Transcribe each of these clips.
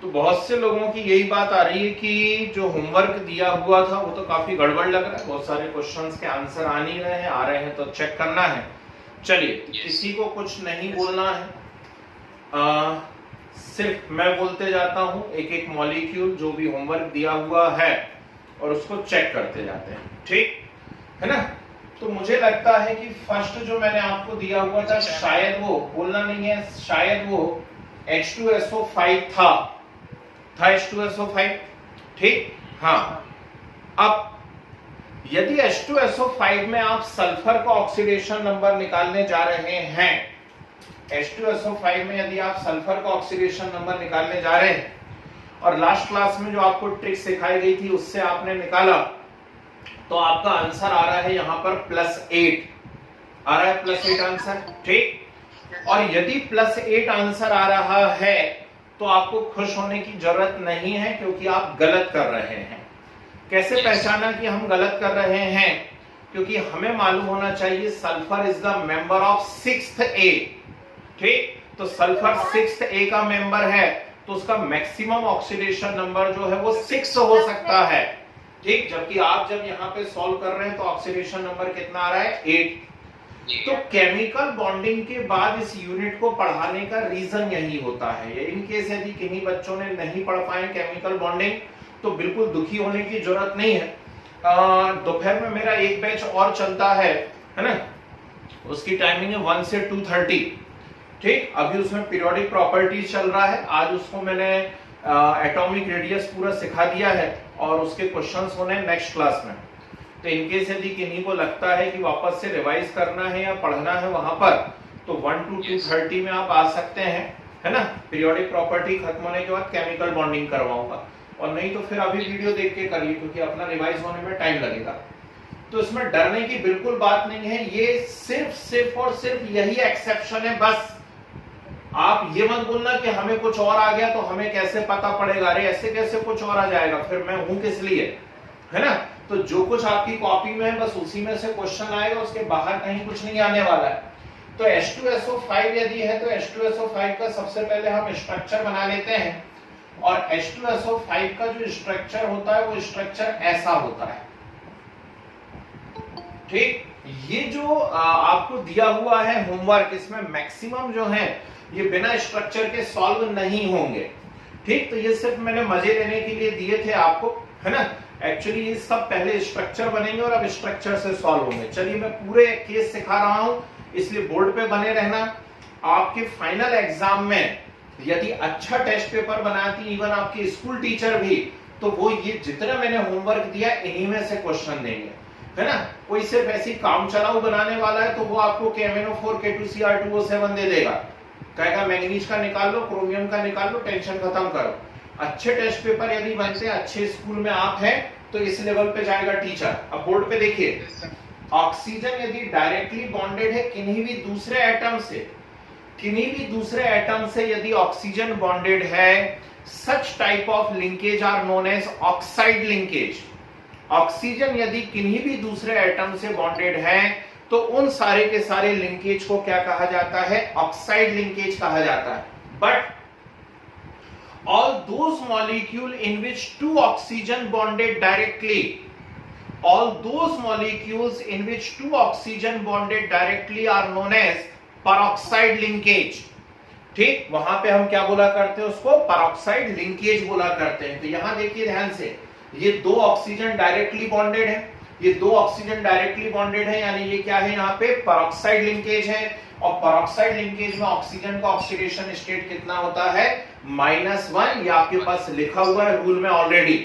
तो बहुत से लोगों की यही बात आ रही है कि जो होमवर्क दिया हुआ था वो तो काफी गड़बड़ लग रहा है, बहुत सारे क्वेश्चंस के आंसर आ नहीं रहे हैं, आ रहे हैं तो चेक करना है। चलिए, किसी को कुछ नहीं बोलना है, सिर्फ मैं बोलते जाता हूं एक एक मॉलिक्यूल जो भी होमवर्क दिया हुआ है और उसको चेक करते जाते हैं, ठीक है ना। तो मुझे लगता है कि फर्स्ट जो मैंने आपको दिया हुआ था, शायद वो बोलना नहीं है, शायद वो H2SO5 था H2SO5, ठीक। हाँ, अब यदि H2SO5 में आप सल्फर का ऑक्सीडेशन नंबर निकालने जा रहे हैं, H2SO5 में यदि आप सल्फर का ऑक्सीडेशन नंबर निकालने जा रहे हैं और लास्ट क्लास में जो आपको ट्रिक सिखाई गई थी उससे आपने निकाला, तो आपका आंसर आ रहा है यहां पर +8 आ रहा है, +8 आंसर, ठीक। और यदि +8 आंसर आ रहा है तो आपको खुश होने की जरूरत नहीं है, क्योंकि आप गलत कर रहे हैं। कैसे पहचाना कि हम गलत कर रहे हैं? क्योंकि हमें मालूम होना चाहिए sulphur is the member of 6th A, ठीक। तो सल्फर 6th A का मेंबर है, तो उसका मैक्सिमम ऑक्सीडेशन नंबर जो है वो 6 हो सकता है, ठीक। जबकि आप जब यहाँ पे सॉल्व कर रहे हैं तो ऑक्सीडेशन नंबर कितना आ रहा है? 8। तो केमिकल बॉन्डिंग के बाद इस यूनिट को पढ़ाने का रीजन यही होता है। इन केस यदि किन्हीं बच्चों ने नहीं पढ़ पाए केमिकल बॉन्डिंग, तो बिल्कुल दुखी होने की जरूरत नहीं है। दोपहर में मेरा एक बैच और चलता है ना, उसकी टाइमिंग है 1 से 2:30, ठीक। अभी उसमें पीरियोडिक प्रॉपर्टीज चल रहा है। आज उसको मैंने एटॉमिक रेडियस पूरा सिखा दिया है और उसके क्वेश्चंस होने नेक्स्ट क्लास में। तो इनकेस यदि किन्हीं को लगता है कि वापस से रिवाइज करना है या पढ़ना है वहां पर, तो 1 to 2:30 में आप आ सकते हैं, है ना। पीरियोडिक प्रॉपर्टी खत्म होने के बाद केमिकल बॉन्डिंग करवाऊंगा, और नहीं तो फिर अभी वीडियो देख के करिए, क्योंकि अपना रिवाइज होने में टाइम लगेगा। तो इसमें डरने की बिल्कुल बात नहीं है, ये सिर्फ और सिर्फ यही एक्सेप्शन है बस। आप ये मत बोलना कि हमें कुछ और आ गया तो हमें कैसे पता पड़ेगा, अरे ऐसे कैसे कुछ और आ जाएगा, फिर मैं हूं किस लिए, है ना। तो जो कुछ आपकी कॉपी में है बस उसी में से क्वेश्चन आएगा, उसके बाहर कहीं कुछ नहीं आने वाला है। तो H2SO5 यदि है तो H2SO5 का सबसे पहले हम स्ट्रक्चर बना लेते हैं, और H2SO5 का जो स्ट्रक्चर होता है वो स्ट्रक्चर ऐसा होता है, ठीक। ये जो आपको दिया हुआ है होमवर्क, इसमें मैक्सिमम जो है ये बिना स्ट्रक्चर के सॉल्व नहीं होंगे, ठीक। तो ये सिर्फ मैंने मजे लेने के लिए दिए थे आपको, है ना। एक्चुअली ये सब पहले स्ट्रक्चर बनेंगे और अब स्ट्रक्चर से सॉल्व होंगे। चलिए, मैं पूरे केस सिखा रहा हूं, इसलिए बोर्ड पे बने रहना। आपके फाइनल एग्जाम में यदि अच्छा टेस्ट पेपर बनाती इवन आपकी स्कूल टीचर भी, तो वो ये जितना मैंने होमवर्क दिया इन्हीं में से क्वेश्चन देंगे, है ना। कोई सिर्फ ऐसी काम चलाऊ बनाने वाला है तो वो आपको KMnO4 K2Cr2O7 दे देगा, कहेगा मैंगनीज का निकाल लो, क्रोमियम का निकाल लो, टेंशन खत्म करो। अच्छे टेस्ट पेपर यदि बनते हैं, अच्छे स्कूल में आप हैं, तो इस लेवल पे जाएगा टीचर। अब बोर्ड पे देखिए, ऑक्सीजन यदि डायरेक्टली बॉन्डेड है किन्हीं भी दूसरे एटम से, किन्हीं भी दूसरे एटम से यदि ऑक्सीजन बॉन्डेड है, such type of linkage are known as oxide linkage. Oxygen यदि किन्हीं भी दूसरे एटम से बॉन्डेड है तो उन सारे के सारे लिंकेज को क्या कहा जाता है? ऑक्साइड लिंकेज कहा जाता है। But all those molecule in which two oxygen bonded directly, all those molecules in which two oxygen bonded directly are known as peroxide linkage, ठीक। वहां पे हम क्या बोला करते हैं? उसको peroxide linkage बोला करते हैं। तो यहां देखिए ध्यान से, ये दो ऑक्सीजन डायरेक्टली बॉन्डेड है, ये दो ऑक्सीजन डायरेक्टली बॉन्डेड है, यानी ये क्या है? यहाँ पे peroxide linkage है। और peroxide linkage में ऑक्सीजन का ऑक्सीडेशन स्टेट कितना होता है? -1। ये आपके पास लिखा हुआ है रूल में ऑलरेडी।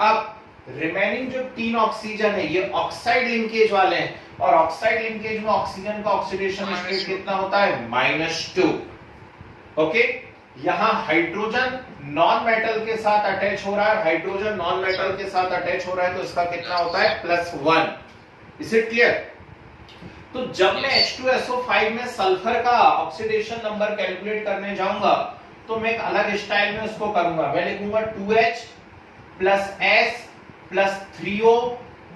अब रिमेनिंग जो 3 ऑक्सीजन है ये ऑक्साइड लिंकेज वाले हैं, और ऑक्साइड लिंकेज में ऑक्सीजन का ऑक्सीडेशन स्टेट कितना होता है? -2। ओके, यहां हाइड्रोजन नॉन मेटल के साथ अटैच हो रहा है, हाइड्रोजन नॉन मेटल के साथ अटैच हो रहा है, तो इसका कितना होता है? +1। Is it clear? तो जब मैं H2SO5 में सल्फर का ऑक्सीडेशन नंबर कैलकुलेट करने जाऊंगा तो मैं एक अलग स्टाइल में उसको करूंगा। मैं लिखूंगा 2H + S + 3O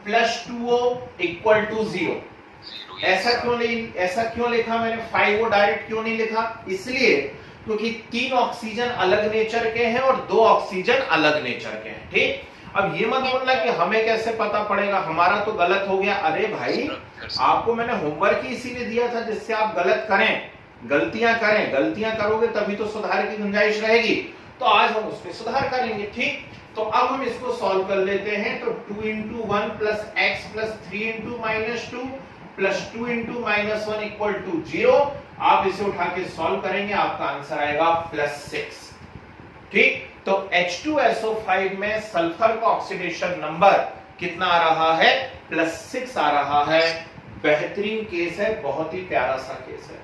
+ 2O = 0। ऐसा क्यों लिखा मैंने? 5O डायरेक्ट क्यों नहीं लिखा? इसलिए क्योंकि 3 ऑक्सीजन अलग नेचर के हैं और 2 ऑक्सीजन अलग नेचर के हैं। ठीक, अब ये मत बोलना कि हमें कैसे पता पड़ेगा, हमारा तो गलत हो गया। अरे भाई, आपको मैंने होमवर्क ही इसीलिए दिया था जिससे आप गलत करें, गलतियां करें। गलतियां करोगे तभी तो सुधार की गुंजाइश रहेगी। तो आज हम उसमें सुधार करेंगे। ठीक, तो अब हम इसको सॉल्व कर लेते हैं। तो 2 into 1 plus x plus 3 into -2 plus 2 into -1 equal to 0। आप इसे उठा के सॉल्व करेंगे, आपका आंसर आएगा +6। ठीक, तो H2SO5 में सल्फर का ऑक्सीडेशन नंबर कितना आ रहा है? +6 आ रहा है। बेहतरीन केस है, बहुत ही प्यारा सा केस है।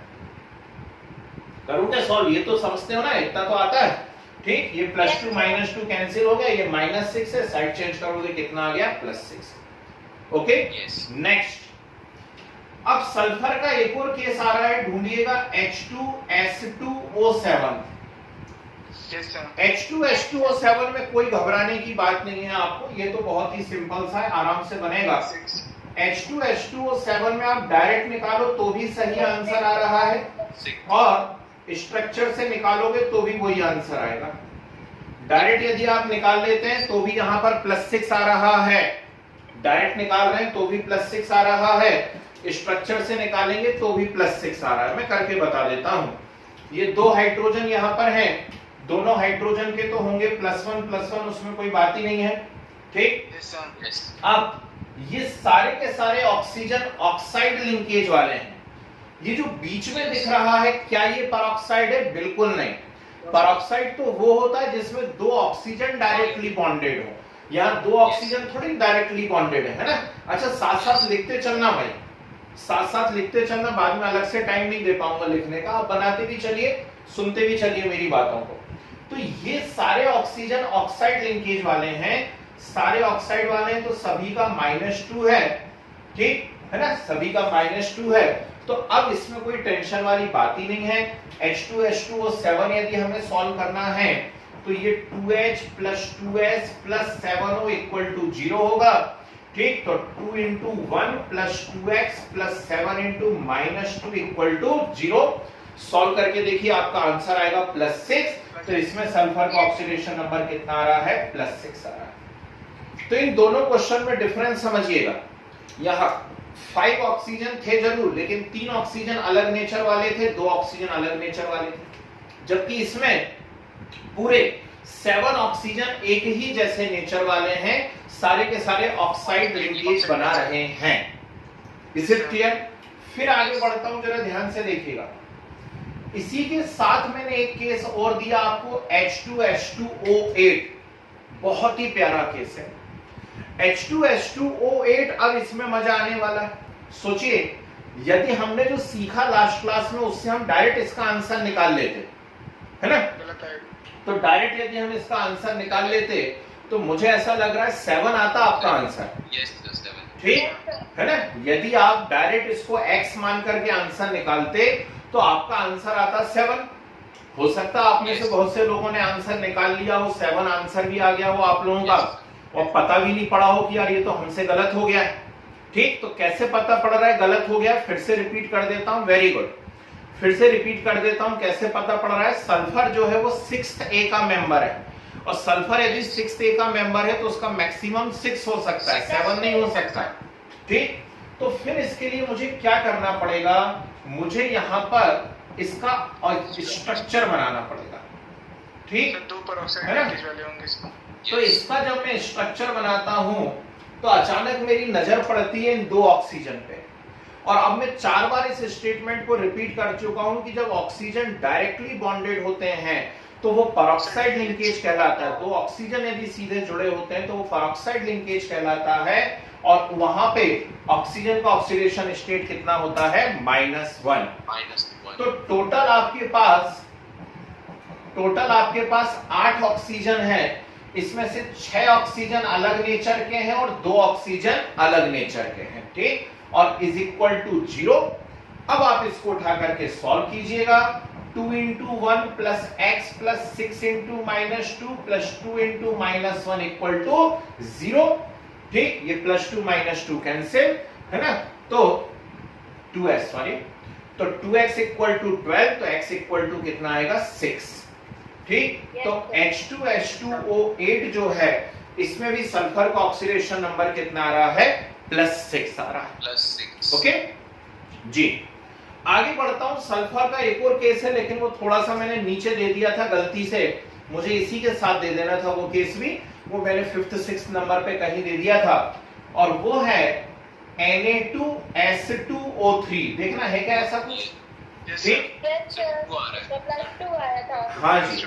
करूंगे सॉल्व, ये तो समझते हो ना, इतना तो आता है। ठीक, ये +2 -2 कैंसिल हो गया, ये -6 है, साइड चेंज करोगे कितना आ गया? +6। Okay, next. अब सल्फर का एक और केस आ रहा है, ढूंढिएगा H2S2O7। H2S2O7 में कोई घबराने की बात नहीं है आपको, ये तो बहुत ही सिंपल सा है, आराम से बनेगा। H2S2O7 में आप डायरेक्ट निकालो तो भी सही आंसर आ रहा है, और स्ट्रक्चर से निकालोगे तो भी वही आंसर आएगा। डायरेक्ट यदि आप निकाल लेते हैं तो भी यहां पर +6 आ रहा है, डायरेक्ट निकाल रहे हैं तो भी +6 आ रहा है, स्ट्रक्चर से निकालेंगे तो भी +6 आ रहा है। मैं करके बता देता हूं। ये 2 हाइड्रोजन यहां पर हैं, दोनों हाइड्रोजन के तो होंगे +1, उसमें कोई बात ही नहीं है। ठीक, अब ये सारे के सारे ऑक्सीजन ऑक्साइड लिंकेज वाले हैं। ये जो बीच में दिख रहा है, क्या ये परऑक्साइड है? बिल्कुल नहीं। परऑक्साइड तो वो होता है जिसमें 2 ऑक्सीजन डायरेक्टली बॉन्डेड हो, यहाँ 2 ऑक्सीजन थोड़ी डायरेक्टली बॉन्डेड है ना। अच्छा, साथ साथ लिखते चलना भाई, साथ साथ लिखते चलना, बाद में अलग से टाइम नहीं दे पाऊंगा लिखने का, आप बनाते भी चलिए, सुनते भी चलिए मेरी बातों को। तो ये सारे ऑक्सीजन ऑक्साइड लिंकेज वाले हैं, सारे ऑक्साइड वाले हैं, तो सभी का -2 है। ठीक है ना, सभी का -2 है। तो अब इसमें कोई टेंशन वाली बात ही नहीं है। H2S2O7 यदि हमें सॉल्व करना है तो ये 2H + 2S + 7O = 0 होगा। ठीक, तो 2 into 1 + 2x + 7 into -2 = 0। सॉल्व करके देखिए, आपका आंसर आएगा +6। तो इसमें सल्फर का ऑक्सीडेशन नंबर कितना आ रहा है? +6 आ रहा है। तो इन दोनों क्वेश्चन में डिफरेंस समझिएगा। यहाँ 5 ऑक्सीजन थे जरूर, लेकिन 3 ऑक्सीजन अलग नेचर वाले थे, 2 ऑक्सीजन अलग नेचर वाले थे। जबकि इसमें पूरे 7 ऑक्सीजन एक ही जैसे नेचर वाले हैं, सारे के सारे ऑक्साइड लिंकेज बना रहे हैं। Is it clear? फिर आगे बढ़ता हूं, जरा ध्यान से देखिएगा। इसी के साथ मैंने एक केस और दिया आपको, H2S2O8। बहुत ही प्यारा केस है H2S2O8। अब इसमें मजा आने वाला है। सोचिए, यदि हमने जो सीखा लास्ट क्लास में उससे हम डायरेक्ट इसका आंसर निकाल लेते, है ना, तो डायरेक्ट यदि हम इसका आंसर निकाल लेते तो मुझे ऐसा लग रहा है 7 आता आपका आंसर। ठीक है ना, यदि आप डायरेक्ट इसको x मान करके आंसर निकालते तो आपका आंसर आता 7। हो सकता है आप में से बहुत से लोगों ने आंसर निकाल लिया हो, 7 आंसर भी आ गया हो आप लोगों का, और पता भी नहीं पड़ा हो कि यार ये तो हमसे गलत हो गया है। ठीक, तो कैसे पता पड़ रहा है गलत हो गया? फिर से रिपीट कर देता हूं। वेरी गुड, फिर से रिपीट कर देता हूं। कैसे पता पड़ रहा है? सल्फर जो है वो 6th A का मेंबर है, और सल्फर यदि 6th A का मेंबर है तो उसका मैक्सिमम 6 हो सकता है, 7 नहीं हो सकता। ठीक, तो फिर इसके लिए मुझे क्या करना पड़ेगा? मुझे यहां पर इसका स्ट्रक्चर बनाना पड़ेगा। ठीक है ना, तो इसका जब मैं स्ट्रक्चर बनाता हूं तो अचानक मेरी नजर पड़ती है इन 2 ऑक्सीजन पे, और अब मैं 4 बार इस स्टेटमेंट को रिपीट कर चुका हूं कि जब ऑक्सीजन डायरेक्टली बॉन्डेड होते हैं तो वो परऑक्साइड लिंकेज कहलाता है। 2 ऑक्सीजन यदि सीधे जुड़े होते हैं तो वो परऑक्साइड लिंकेज कहलाता है, और वहां पे ऑक्सीजन का ऑक्सीडेशन स्टेट कितना होता है? -1। तो टोटल आपके पास 8 ऑक्सीजन है, इसमें से 6 ऑक्सीजन अलग नेचर के हैं और 2 ऑक्सीजन अलग नेचर के हैं। ठीक, और = 0। अब आप इसको उठा करके सॉल्व कीजिएगा। 2 into 1 + x + 6 into -2 + 2 into -1 = 0। ठीक, ये +2 - 2 कैंसिल, है ना, तो 2s, सॉरी, तो 2x इक्वल टू 12, तो x इक्वल टू कितना आएगा 6। ठीक, तो H2H2O8 जो है इसमें भी सल्फर का ऑक्सीडेशन नंबर कितना आ रहा है, +6 आ रहा है, +6। ओके जी, आगे बढ़ता हूं। सल्फर का एक और केस है, लेकिन वो थोड़ा सा मैंने नीचे दे दिया था गलती से, मुझे इसी के साथ दे देना था वो केस भी, वो मैंने 5th 6th नंबर पे कहीं दे दिया था, और वो है Na2S2O3। देखना है क्या ऐसा कुछ? ठीक, हाँ जी,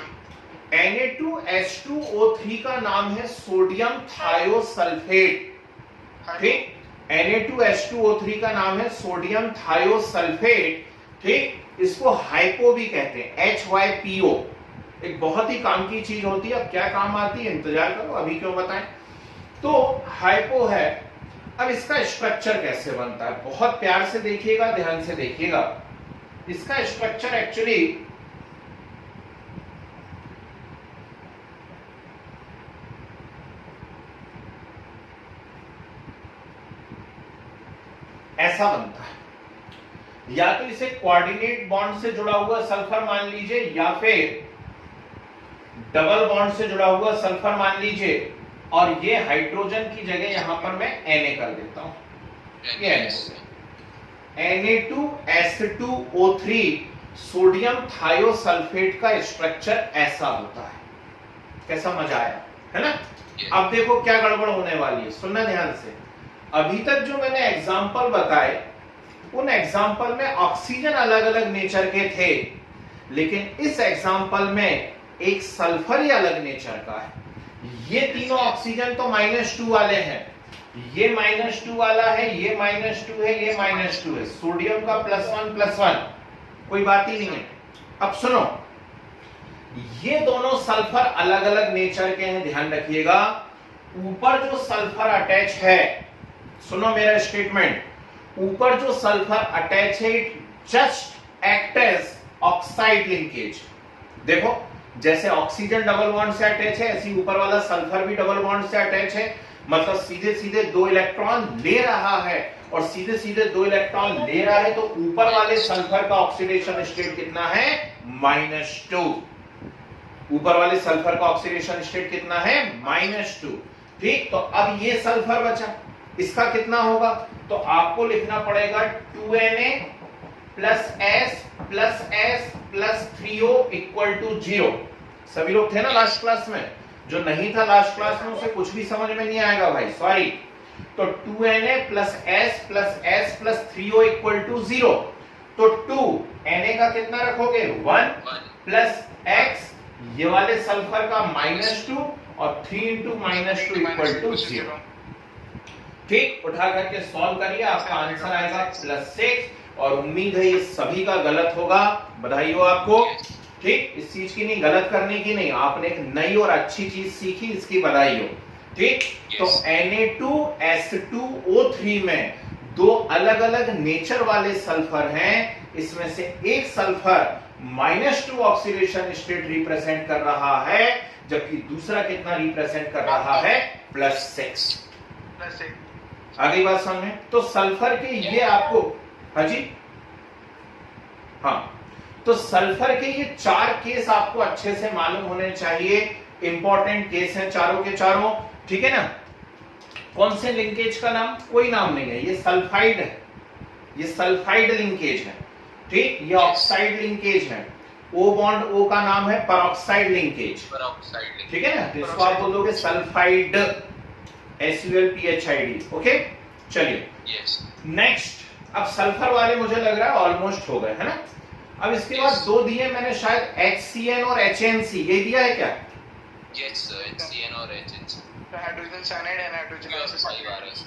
Na2H2O3 का नाम है सोडियम थायोसल्फेट। ठीक, Na2H2O3 का नाम है सोडियम थायोसल्फेट। ठीक, इसको हाइपो भी कहते हैं, HYPO। एक बहुत ही काम की चीज होती है, अब क्या काम आती है इंतजार करो, अभी क्यों बताएं। तो हाइपो है। अब इसका स्ट्रक्चर कैसे बनता है, बहुत प्यार से देखिएगा, ध्यान से देखिएगा। इसका स्ट्रक्चर एक्चुअली ऐसा बनता है, या तो इसे कोऑर्डिनेट बॉन्ड से जुड़ा हुआ सल्फर मान लीजिए, या फिर डबल बॉन्ड से जुड़ा हुआ सल्फर मान लीजिए, और ये हाइड्रोजन की जगह यहां पर मैं Na कर देता हूं, ये Na2S2O3 सोडियम थायोसल्फेट का स्ट्रक्चर ऐसा होता है। कैसा, मजा आया है ना? अब देखो क्या गड़बड़ होने वाली है, सुनना ध्यान से। अभी तक जो मैंने एग्जाम्पल बताए, उन एग्जाम्पल में ऑक्सीजन अलग अलग नेचर के थे, लेकिन इस एग्जाम्पल में एक सल्फर ही अलग नेचर का है। ये तीनों ऑक्सीजन तो -2 वाले हैं, ये -2 वाला है, ये -2 है, ये -2 है, सोडियम का +1+1, कोई बात ही नहीं है। अब सुनो, ये दोनों सल्फर अलग अलग नेचर के हैं, ध्यान रखिएगा। ऊपर जो सल्फर अटैच है, सुनो मेरा स्टेटमेंट, ऊपर जो सल्फर अटैच है it just act as oxide linkage. देखो, जैसे ऑक्सीजन डबल बॉन्ड से अटैच है, ऐसी ऊपर वाला सल्फर भी डबल बॉन्ड से अटैच है, मतलब सीधे सीधे 2 इलेक्ट्रॉन ले रहा है, और सीधे सीधे 2 इलेक्ट्रॉन ले रहा है, तो ऊपर वाले सल्फर का ऑक्सीडेशन स्टेट कितना है, -2। ऊपर वाले सल्फर का ऑक्सीडेशन स्टेट कितना है, -2। ठीक, तो अब ये सल्फर बचा, इसका कितना होगा, तो आपको लिखना पड़ेगा 2Na + S + S + 3O = 0। सभी लोग थे ना लास्ट क्लास में? जो नहीं था लास्ट क्लास में उसे कुछ भी समझ में नहीं आएगा भाई, सॉरी। तो 2Na + S + S + 3O = 0। तो 2Na का कितना रखोगे, 1 + X, ये वाले सल्फर का -2, और 3 × -2 = 0। ठीक, उठा करके सॉल्व करिए, आपका आंसर आएगा +6, और उम्मीद है ये सभी का गलत होगा, बधाई हो आपको। ठीक, इस चीज की नहीं, गलत करने की नहीं, आपने एक नई और अच्छी चीज सीखी, इसकी बधाई हो। ठीक, तो Na2S2O3 में 2 अलग अलग नेचर वाले सल्फर हैं, इसमें से एक सल्फर -2 ऑक्सीडेशन स्टेट रिप्रेजेंट कर रहा है, जबकि दूसरा कितना रिप्रेजेंट कर रहा है, +6। आगे बात समझ में? तो सल्फर के ये आपको, हाँ जी, हाँ, तो सल्फर के ये 4 केस आपको अच्छे से मालूम होने चाहिए, इंपॉर्टेंट केस हैं चारों के चारों। ठीक है ना? कौन से लिंकेज का नाम, कोई नाम नहीं है, ये सल्फाइड है, ये सल्फाइड लिंकेज है। ठीक, ये ऑक्साइड लिंकेज है। O बॉन्ड O का नाम है परऑक्साइड लिंकेज। ठीक है ना? तो इसको आप बोलोगे सल्फाइड, SULPHID। ओके, चलिए नेक्स्ट। अब सल्फर वाले मुझे लग रहा है ऑलमोस्ट हो गए, है ना? अब इसके बाद 2 दिए मैंने शायद, HCN और HNC, ये दिया है क्या? Yes sir, HCN और HNC, hydrogen cyanide and hydrogen isocyanide.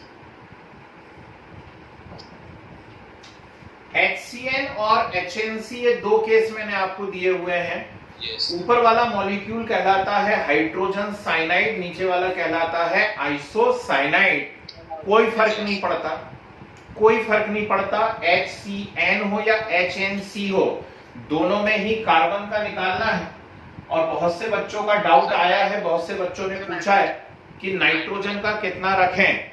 HCN और HNC, ये 2 केस मैंने आपको दिए हुए हैं। yes, ऊपर वाला मॉलिक्यूल कहलाता है हाइड्रोजन साइनाइड, नीचे वाला कहलाता है आइसोसाइनाइड। कोई फर्क नहीं पड़ता, कोई फर्क नहीं पड़ता, HCN हो या HNC हो, दोनों में ही कार्बन का निकालना है। और बहुत से बच्चों का डाउट आया है, बहुत से बच्चों ने पूछा है कि नाइट्रोजन का कितना रखें।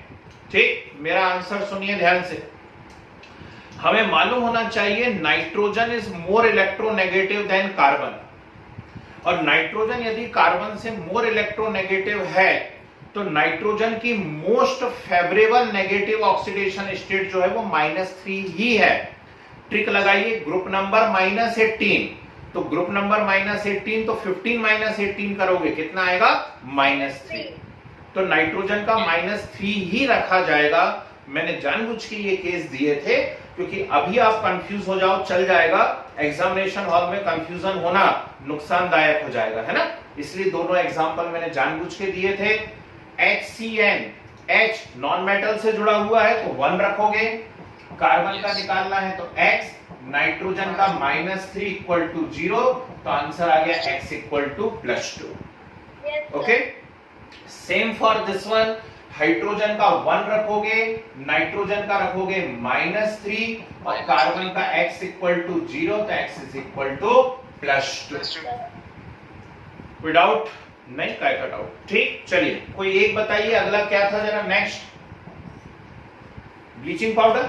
ठीक, मेरा आंसर सुनिए ध्यान से। हमें मालूम होना चाहिए nitrogen is more electronegative than carbon, और नाइट्रोजन यदि कार्बन से मोर इलेक्ट्रोनेगेटिव है तो नाइट्रोजन की most favourable negative oxidation state जो है वो -3 ही है। ट्रिक लगाइए, ग्रुप नंबर -18, तो ग्रुप नंबर -18 तो 15 -18 करोगे कितना आएगा -3, तो नाइट्रोजन का -3 ही रखा जाएगा। मैंने जानबूझ के ये केस दिए थे क्योंकि अभी आप कंफ्यूज हो जाओ चल जाएगा, एग्जामिनेशन हॉल में कंफ्यूजन होना नुकसानदायक हो जाएगा, है ना, इसलिए दोनों एग्जांपल मैंने जानबूझ के दिए थे। HCN, H नॉन मेटल से जुड़ा हुआ है तो 1 रखोगे, कार्बन का निकालना है तो X, नाइट्रोजन का -3 = 0, तो आंसर आ गया X = +2। Okay, same for this one, hydrogen का 1 रखोगे, नाइट्रोजन का रखोगे -3 और कार्बन का X = 0, तो X = +2। कोई डाउट नहीं, काय का डाउट? ठीक, चलिए कोई एक बताइए अगला क्या था जरा, next bleaching powder,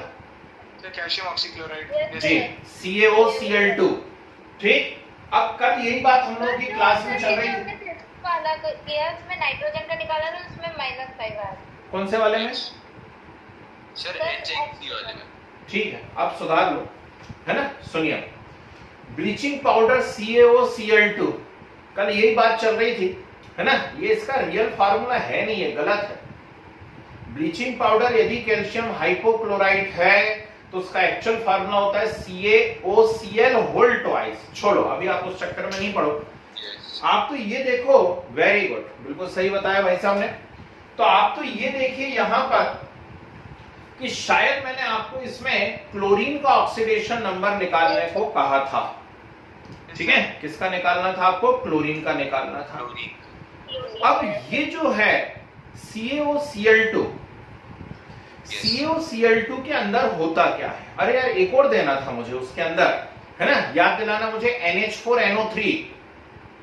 calcium oxychloride जी, CaOCl2। ठीक, अब कल यही बात हम लोग की क्लास में चल रही थी, वाला किया उसमें नाइट्रोजन का निकाला था, उसमें -5 आया। कौन से वाले में? सर HCl वाले में। ठीक है, अब सुधार लो, है ना। सुनिए, ब्लीचिंग पाउडर CaOCl2, कल यही बात चल रही थी, है ना, ये इसका रियल फार्मूला है नहीं, है गलत है। ब्लीचिंग पाउडर यदि कैल्शियम हाइपोक्लोराइड है तो उसका एक्चुअल फार्मूला होता है CaOCl2। छोड़ो, अभी आप उस चक्कर में नहीं पढ़ो, आप तो ये देखो, वेरी गुड, बिल्कुल सही बताया भाई साहब ने। तो आप तो ये देखिए यहां पर कि शायद मैंने आपको इसमें क्लोरीन का ऑक्सीडेशन नंबर निकालने को कहा था, ठीक है, किसका निकालना था आपको? क्लोरीन का निकालना था। अब ये जो है CaOCl2, CaOCl2 के अंदर होता क्या है? अरे यार एक और देना था मुझे उसके अंदर, है ना, याद दिलाना मुझे। NH4NO3,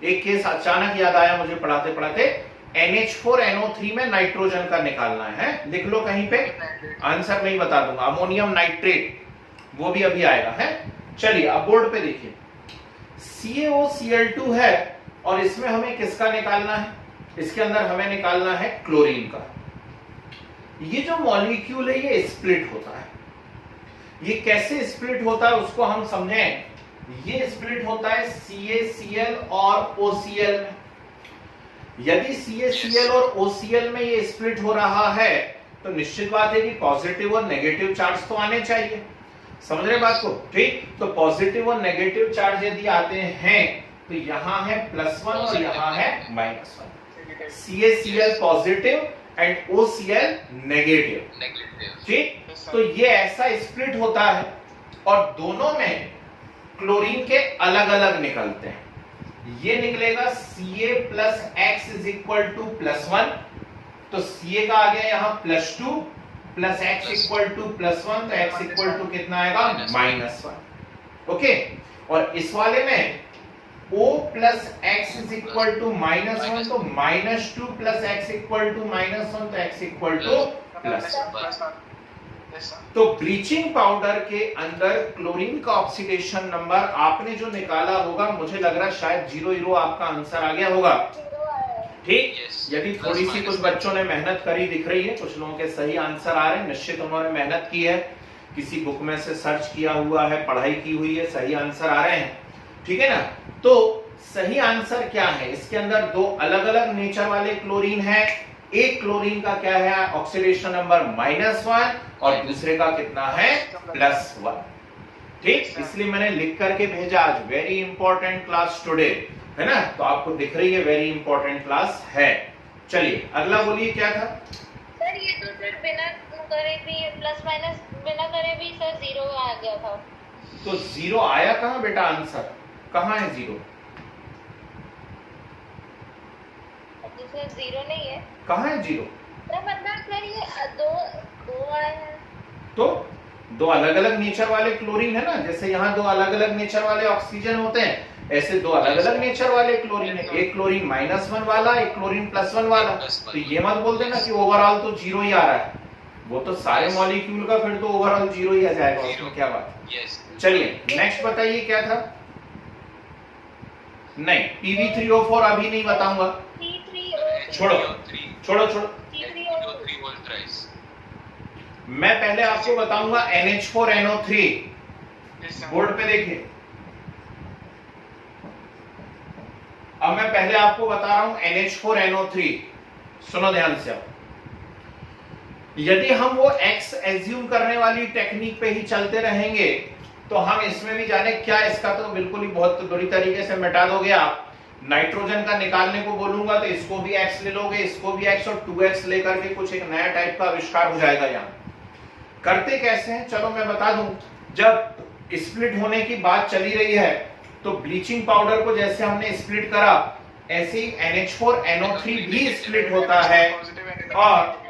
एक केस अचानक याद आया मुझे पढ़ाते पढ़ाते, NH4NO3 में नाइट्रोजन का निकालना है, लिख लो कहीं पे, आंसर नहीं बता दूंगा। अमोनियम नाइट्रेट, वो भी अभी आएगा, है। चलिए अब बोर्ड पे देखिए, CaOCl2 है और इसमें हमें किसका निकालना है? इसके अंदर हमें निकालना है क्लोरीन का। ये जो मॉलिक्यूल है ये स्प्लिट होता है, ये कैसे स्प्लिट होता है उसको हम समझें। ये स्प्लिट होता है CaCl और OCl में। यदि CaCl और OCl में ये स्प्लिट हो रहा है तो निश्चित बात है कि पॉजिटिव और नेगेटिव चार्ज तो आने चाहिए, समझ रहे बात को? ठीक, तो पॉजिटिव और नेगेटिव चार्ज यदि आते हैं तो यहां है +1 और यहां है -1। CaCl positive and OCl negative, ठीक, तो ये ऐसा स्प्लिट होता है और दोनों में क्लोरीन के अलग अलग निकलते हैं। ये निकलेगा Ca + X = +1, तो Ca का आ गया यहां +2 + X = +1, तो X = कितना आएगा? -1। ओके, और इस वाले में O + X = -1, तो -2 + X = -1, तो X = +1। तो ब्लीचिंग पाउडर के अंदर क्लोरीन का ऑक्सीडेशन नंबर आपने जो निकाला होगा, मुझे लग रहा है शायद 0 आपका आंसर आ गया होगा, ठीक। यदि थोड़ी सी कुछ बच्चों ने मेहनत करी दिख रही है, कुछ लोगों के सही आंसर आ रहे हैं, निश्चित उन्होंने मेहनत की है, किसी बुक में से सर्च किया हुआ है, पढ़ाई की हुई है, सही आंसर आ रहे हैं, ठीक है ना। तो सही आंसर क्या है? इसके अंदर 2 अलग अलग नेचर वाले क्लोरीन है, एक क्लोरीन का क्या है ऑक्सीडेशन नंबर -1 और दूसरे का कितना है? +1, ठीक। इसलिए मैंने लिख करके भेजा, आज वेरी इंपॉर्टेंट क्लास टुडे, है ना, तो आपको दिख रही है वेरी इंपॉर्टेंट क्लास है। चलिए अगला बोलिए क्या था? सर ये तो सर बिना करे भी +- बिना करे भी सर 0 आ गया था। तो 0 आया कहां बेटा? आंसर कहां है 0? सर 0 नहीं है, कहां है 0? तो मतलब सर ये दो आए हैं, तो 2 अलग अलग नेचर वाले क्लोरीन है ना, जैसे यहाँ 2 अलग अलग नेचर वाले ऑक्सीजन होते हैं, ऐसे 2 अलग अलग नेचर वाले क्लोरीन है, एक क्लोरीन -1 वाला, एक क्लोरीन +1 वाला। तो ये मत बोल देना कि ओवरऑल तो 0 ही आ रहा है, वो तो सारे मॉलिक्यूल का फिर तो ओवरऑल 0 ही आ जाएगा, Zero. उसमें क्या बात है। यस चलिए नेक्स्ट बताइए क्या था। नहीं, PB3O4 अभी नहीं बताऊंगा, छोड़ो छोड़ो छोड़ो। H3O3 whole thrice. मैं पहले आपको बताऊंगा NH4NO3। Yes, sir. बोर्ड पे देखिए, अब मैं पहले आपको बता रहा हूं NH4NO3। सुनो ध्यान से। अब यदि हम वो X एज्यूम करने वाली टेक्निक पे ही चलते रहेंगे तो हम इसमें भी जाने क्या, इसका तो बिल्कुल ही बहुत बुरी तरीके से मिटा दोगे आप। नाइट्रोजन का निकालने को बोलूंगा तो इसको भी X ले लोगे, इसको भी X और 2X लेकर के कुछ एक नया टाइप का आविष्कार हो जाएगा। यहाँ करते कैसे हैं, चलो मैं बता दूं। जब स्प्लिट होने की बात चली रही है तो ब्लीचिंग पाउडर को जैसे हमने स्प्लिट करा, ऐसे ही NH4NO3 भी स्प्लिट होता है। और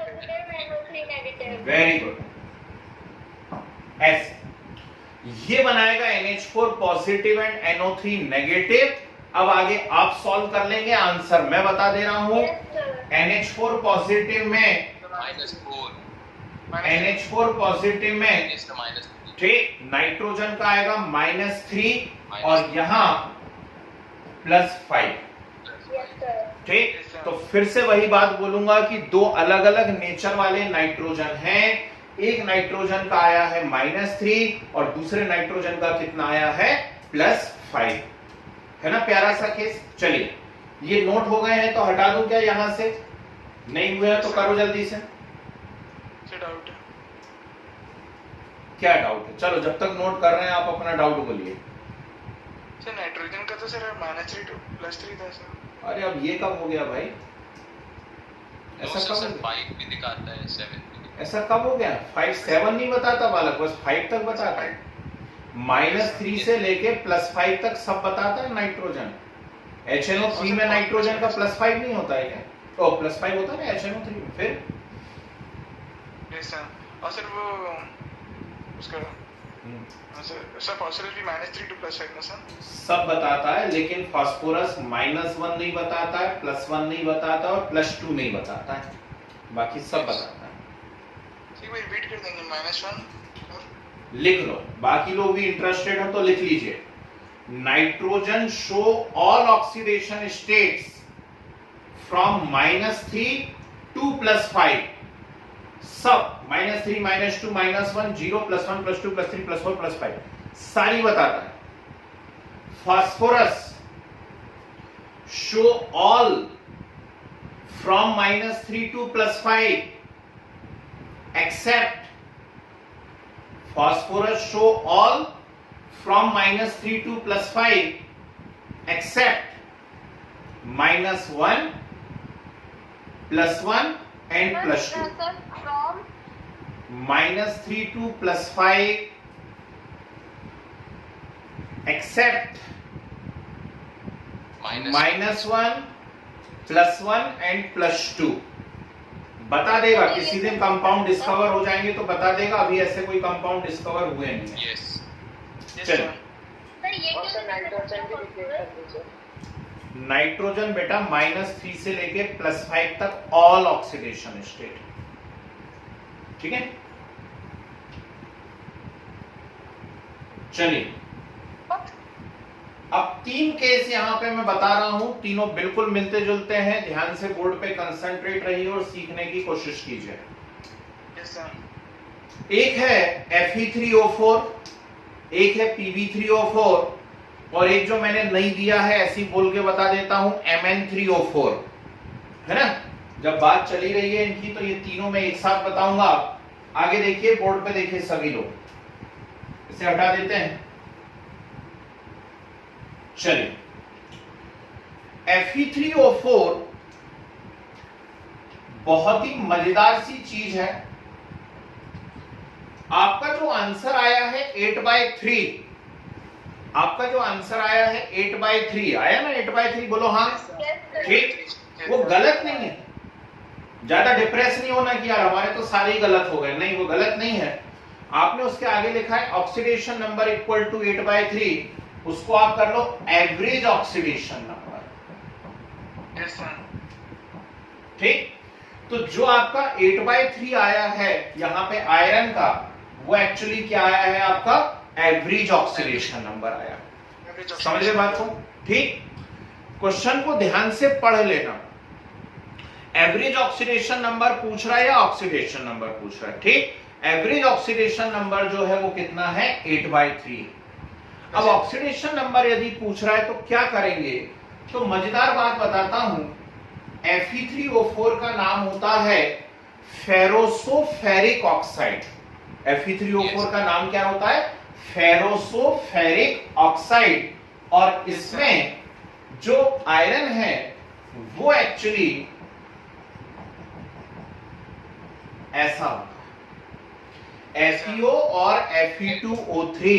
वेरी गुड, ऐसे ये बनाएगा NH4 positive and NO3 negative. अब आगे आप सॉल्व कर लेंगे, आंसर मैं बता दे रहा हूं। NH4 पॉजिटिव में -4 NH4 पॉजिटिव में is the -3. ठीक, नाइट्रोजन का आएगा -3 और यहां +5। ठीक, तो फिर से वही बात बोलूंगा कि दो अलग अलग नेचर वाले नाइट्रोजन हैं। एक नाइट्रोजन का आया है -3 और दूसरे नाइट्रोजन का कितना आया है, +5। है ना प्यारा सा केस। चलिए ये नोट हो गए हैं तो हटा दूं क्या यहां से, नहीं हुए हैं तो करो जल्दी से। डाउट है क्या डाउट है, चलो जब तक नोट कर रहे हैं आप अपना डाउट बोलिए। सर। नाइट्रोजन का तो सर -3 to +3 था सर। अरे अब ये कब हो गया भाई, No, ऐसा sir, कब हो sir, गया? 5 भी दिखाता है, 7 भी दिखाता ऐसा कब हो गया, 5 7 नहीं बताता बालक, बस 5 तक बताता है। -3 से लेके +5 तक सब बताता है नाइट्रोजन। HNO3 में नाइट्रोजन का +5 नहीं होता है क्या, तो +5 होता है ना HNO3 में। फिर यस सर। और सर वो उसका सर फॉस्फोरस भी -3 to +5 ना सर। सब बताता है, लेकिन फास्फोरस -1 नहीं बताता है, +1 नहीं बताता और +2 नहीं बताता है, बाकी सब बताता है। ठीक है, रिपीट कर देंगे। -1 लिख लो, बाकी लोग भी इंटरेस्टेड हो तो लिख लीजिए। Nitrogen show all oxidation states from -3 to +5, सब -3 -2 -1 0 +1 +2 +3 +4 +5 सारी बताता है। Phosphorus show all from -3 to +5 except phosphorus show all from -3 to +5 except -1 +1 and +2। From -3 to +5 except -1 +1 and +2। बता देगा, किसी दिन कंपाउंड डिस्कवर हो जाएंगे तो बता देगा, अभी ऐसे कोई कंपाउंड डिस्कवर हुए नहीं है। Yes. चलो सर ये क्यों नाइट्रोजन बेटा -3 से लेके +5 तक ऑल ऑक्सीडेशन स्टेट, ठीक है। चलिए अब 3 केस यहां पे मैं बता रहा हूं, तीनों बिल्कुल मिलते जुलते हैं। ध्यान से बोर्ड पे कंसंट्रेट रहिए और सीखने की कोशिश कीजिए। Yes sir. एक है Fe3O4, एक है Pb3O4 और एक जो मैंने नहीं दिया है ऐसी बोल के बता देता हूं Mn3O4, है ना। जब बात चली रही है इनकी तो ये तीनों मैं एक साथ बताऊंगा। आगे देखिए, बोर्ड पे देखिए सभी लोग, इसे हटा देते हैं। चलिए Fe3O4 बहुत ही मजेदार सी चीज है। आपका जो आंसर आया है 8/3, आपका जो आंसर आया है 8/3 आया ना, 8/3 बोलो हाँ। ठीक, वो गलत नहीं है। ज्यादा डिप्रेस नहीं होना कि यार हमारे तो सारे ही गलत हो गए, नहीं वो गलत नहीं है। आपने उसके आगे लिखा है ऑक्सीडेशन नंबर इक्वल टू 8/3, उसको आप कर लो average oxidation number. Yes sir. ठीक, तो जो आपका 8/3 आया है यहाँ पे आयरन का, वो एक्चुअली क्या आया है आपका एवरेज ऑक्सीडेशन नंबर आया। समझ रहे बात को? ठीक, क्वेश्चन को ध्यान से पढ़ लेना। एवरेज ऑक्सीडेशन नंबर पूछ रहा है या ऑक्सीडेशन नंबर पूछ रहा है? ठीक, एवरेज ऑक्सीडेशन नंबर जो है वो कितना है 8/3। अब ऑक्सीडेशन नंबर यदि पूछ रहा है तो क्या करेंगे, तो मजेदार बात बताता हूं, Fe3O4 का नाम होता है फेरोसोफेरिक ऑक्साइड। Fe3O4 का नाम क्या होता है? फेरोसोफेरिक ऑक्साइड। और इसमें जो आयरन है वो एक्चुअली ऐसा होता है, FeO और Fe2O3।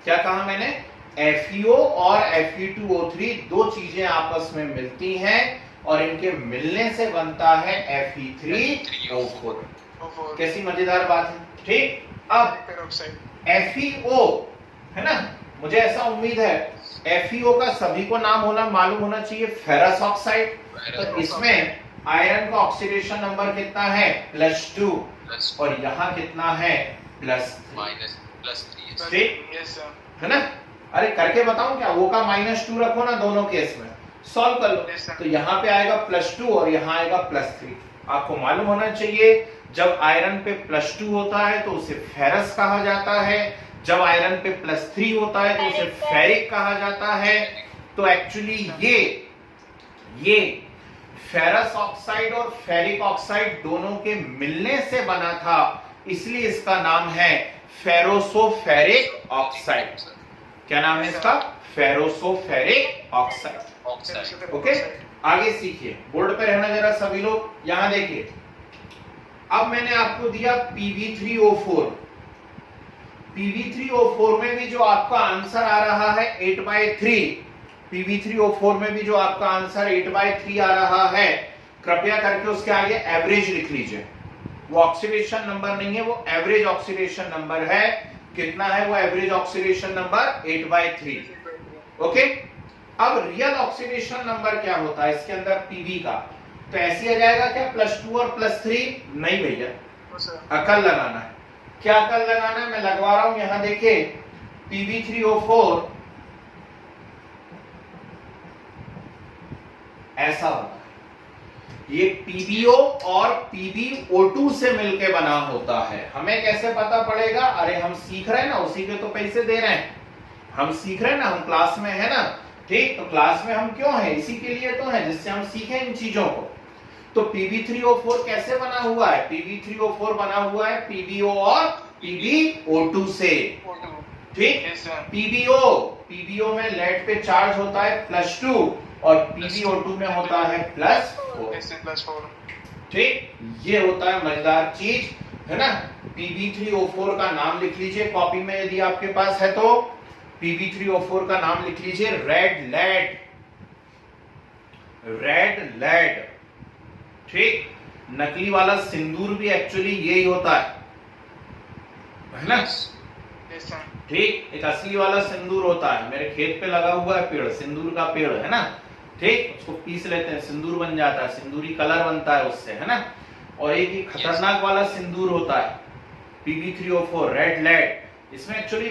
क्या कहा मैंने? FeO और Fe2O3 दो चीजें आपस में मिलती हैं और इनके मिलने से बनता है Fe3O4। कैसी मजेदार बात है। ठीक, अब FeO है ना, मुझे ऐसा उम्मीद है FeO का सभी को नाम होना मालूम होना चाहिए, फेरस ऑक्साइड। तो इसमें आयरन का ऑक्सीडेशन नंबर कितना है? +2, और यहाँ कितना है? +3। ठीक है ना? अरे करके बताऊं क्या? वो का -2 रखो ना दोनों केस में, सॉल्व कर लो। तो यहाँ पे आएगा +2 और यहाँ आएगा +3। आपको मालूम होना चाहिए जब आयरन पे +2 होता है तो उसे फेरस कहा जाता है, जब आयरन पे +3 होता है तो उसे फेरिक कहा जाता है। तो एक्चुअली ये फेरस ऑक्साइड और फेरिक ऑक्साइड दोनों के मिलने से बना था, इसलिए इसका नाम है फेरोसोफेरिक ऑक्साइड। क्या नाम है इसका? फेरोसोफेरिक ऑक्साइड। ओके, आगे सीखिए, बोर्ड पे रहना जरा सभी लोग। यहां देखिए, अब मैंने आपको दिया Pb3O4। Pb3O4 में भी जो आपका आंसर आ रहा है 8/3, Pb3O4 में भी जो आपका आंसर 8/3 आ रहा है, कृपया करके उसके आगे एवरेज लिख लीजिए। वो ऑक्सीडेशन नंबर नहीं है, वो एवरेज ऑक्सीडेशन नंबर है। कितना है वो एवरेज ऑक्सीडेशन नंबर? 8/3। ओके, अब रियल ऑक्सीडेशन नंबर क्या होता है इसके अंदर Pb का? तो ऐसे आ जाएगा क्या +2 और +3? नहीं भैया, अकल लगाना है। क्या अकल लगाना है? मैं लगवा रहा हूं, यहां देखिए Pb3O4 ऐसा होता है, ये PbO और PbO2 से मिलके बना होता है। हमें कैसे पता पड़ेगा? अरे हम सीख रहे हैं ना, उसी के तो पैसे दे रहे हैं, हम सीख रहे हैं ना, हम क्लास में है ना। ठीक, तो क्लास में हम क्यों हैं? इसी के लिए तो हैं, जिससे हम सीखें इन चीजों को। तो Pb3O4 कैसे बना हुआ है? Pb3O4 बना हुआ है PbO और PbO2 से। ठीक, PbO में लेड पे चार्ज होता है +2 और PbO2 में होता है +4। ठीक, ये होता है मजेदार चीज, है ना। Pb3O4 का नाम लिख लीजिए कॉपी में यदि आपके पास है तो। Pb3O4 का नाम लिख लीजिए रेड लेड। ठीक, नकली वाला सिंदूर भी एक्चुअली यही होता है ना। ठीक, एक असली वाला सिंदूर होता है, मेरे खेत पे लगा हुआ है पेड़, सिंदूर का पेड़ है ना। ठीक, उसको पीस लेते हैं, सिंदूर बन जाता है, सिंदूरी कलर बनता है उससे, है ना। और एक ही खतरनाक वाला सिंदूर होता है Pb3O4 रेड लेड। इसमें एक्चुअली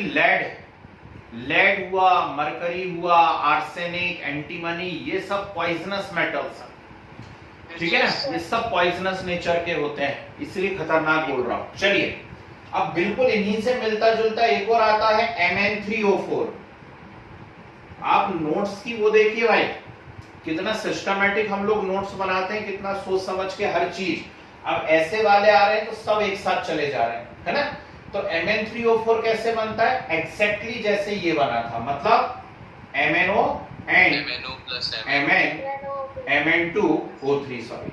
लेड हुआ, मरकरी हुआ, आर्सेनिक, एंटीमनी, ये सब पॉइजनस मेटल्स हैं। ठीक है ना, ये सब पॉइजनस नेचर के होते हैं, इसलिए खतरनाक बोल रहा हूं। चलिए, अब बिल्कुल इन्हीं से मिलता जुलता एक और आता है Mn3O4। आप नोट्स की वो देखिए भाई, कितना सिस्टमैटिक हम लोग नोट्स बनाते हैं, कितना सोच समझ के हर चीज। अब ऐसे वाले आ रहे हैं तो सब एक साथ चले जा रहे हैं, है ना। तो Mn3O4 कैसे बनता है? एग्जैक्टली जैसे ये बना था, मतलब MnO and Mn2O3, sorry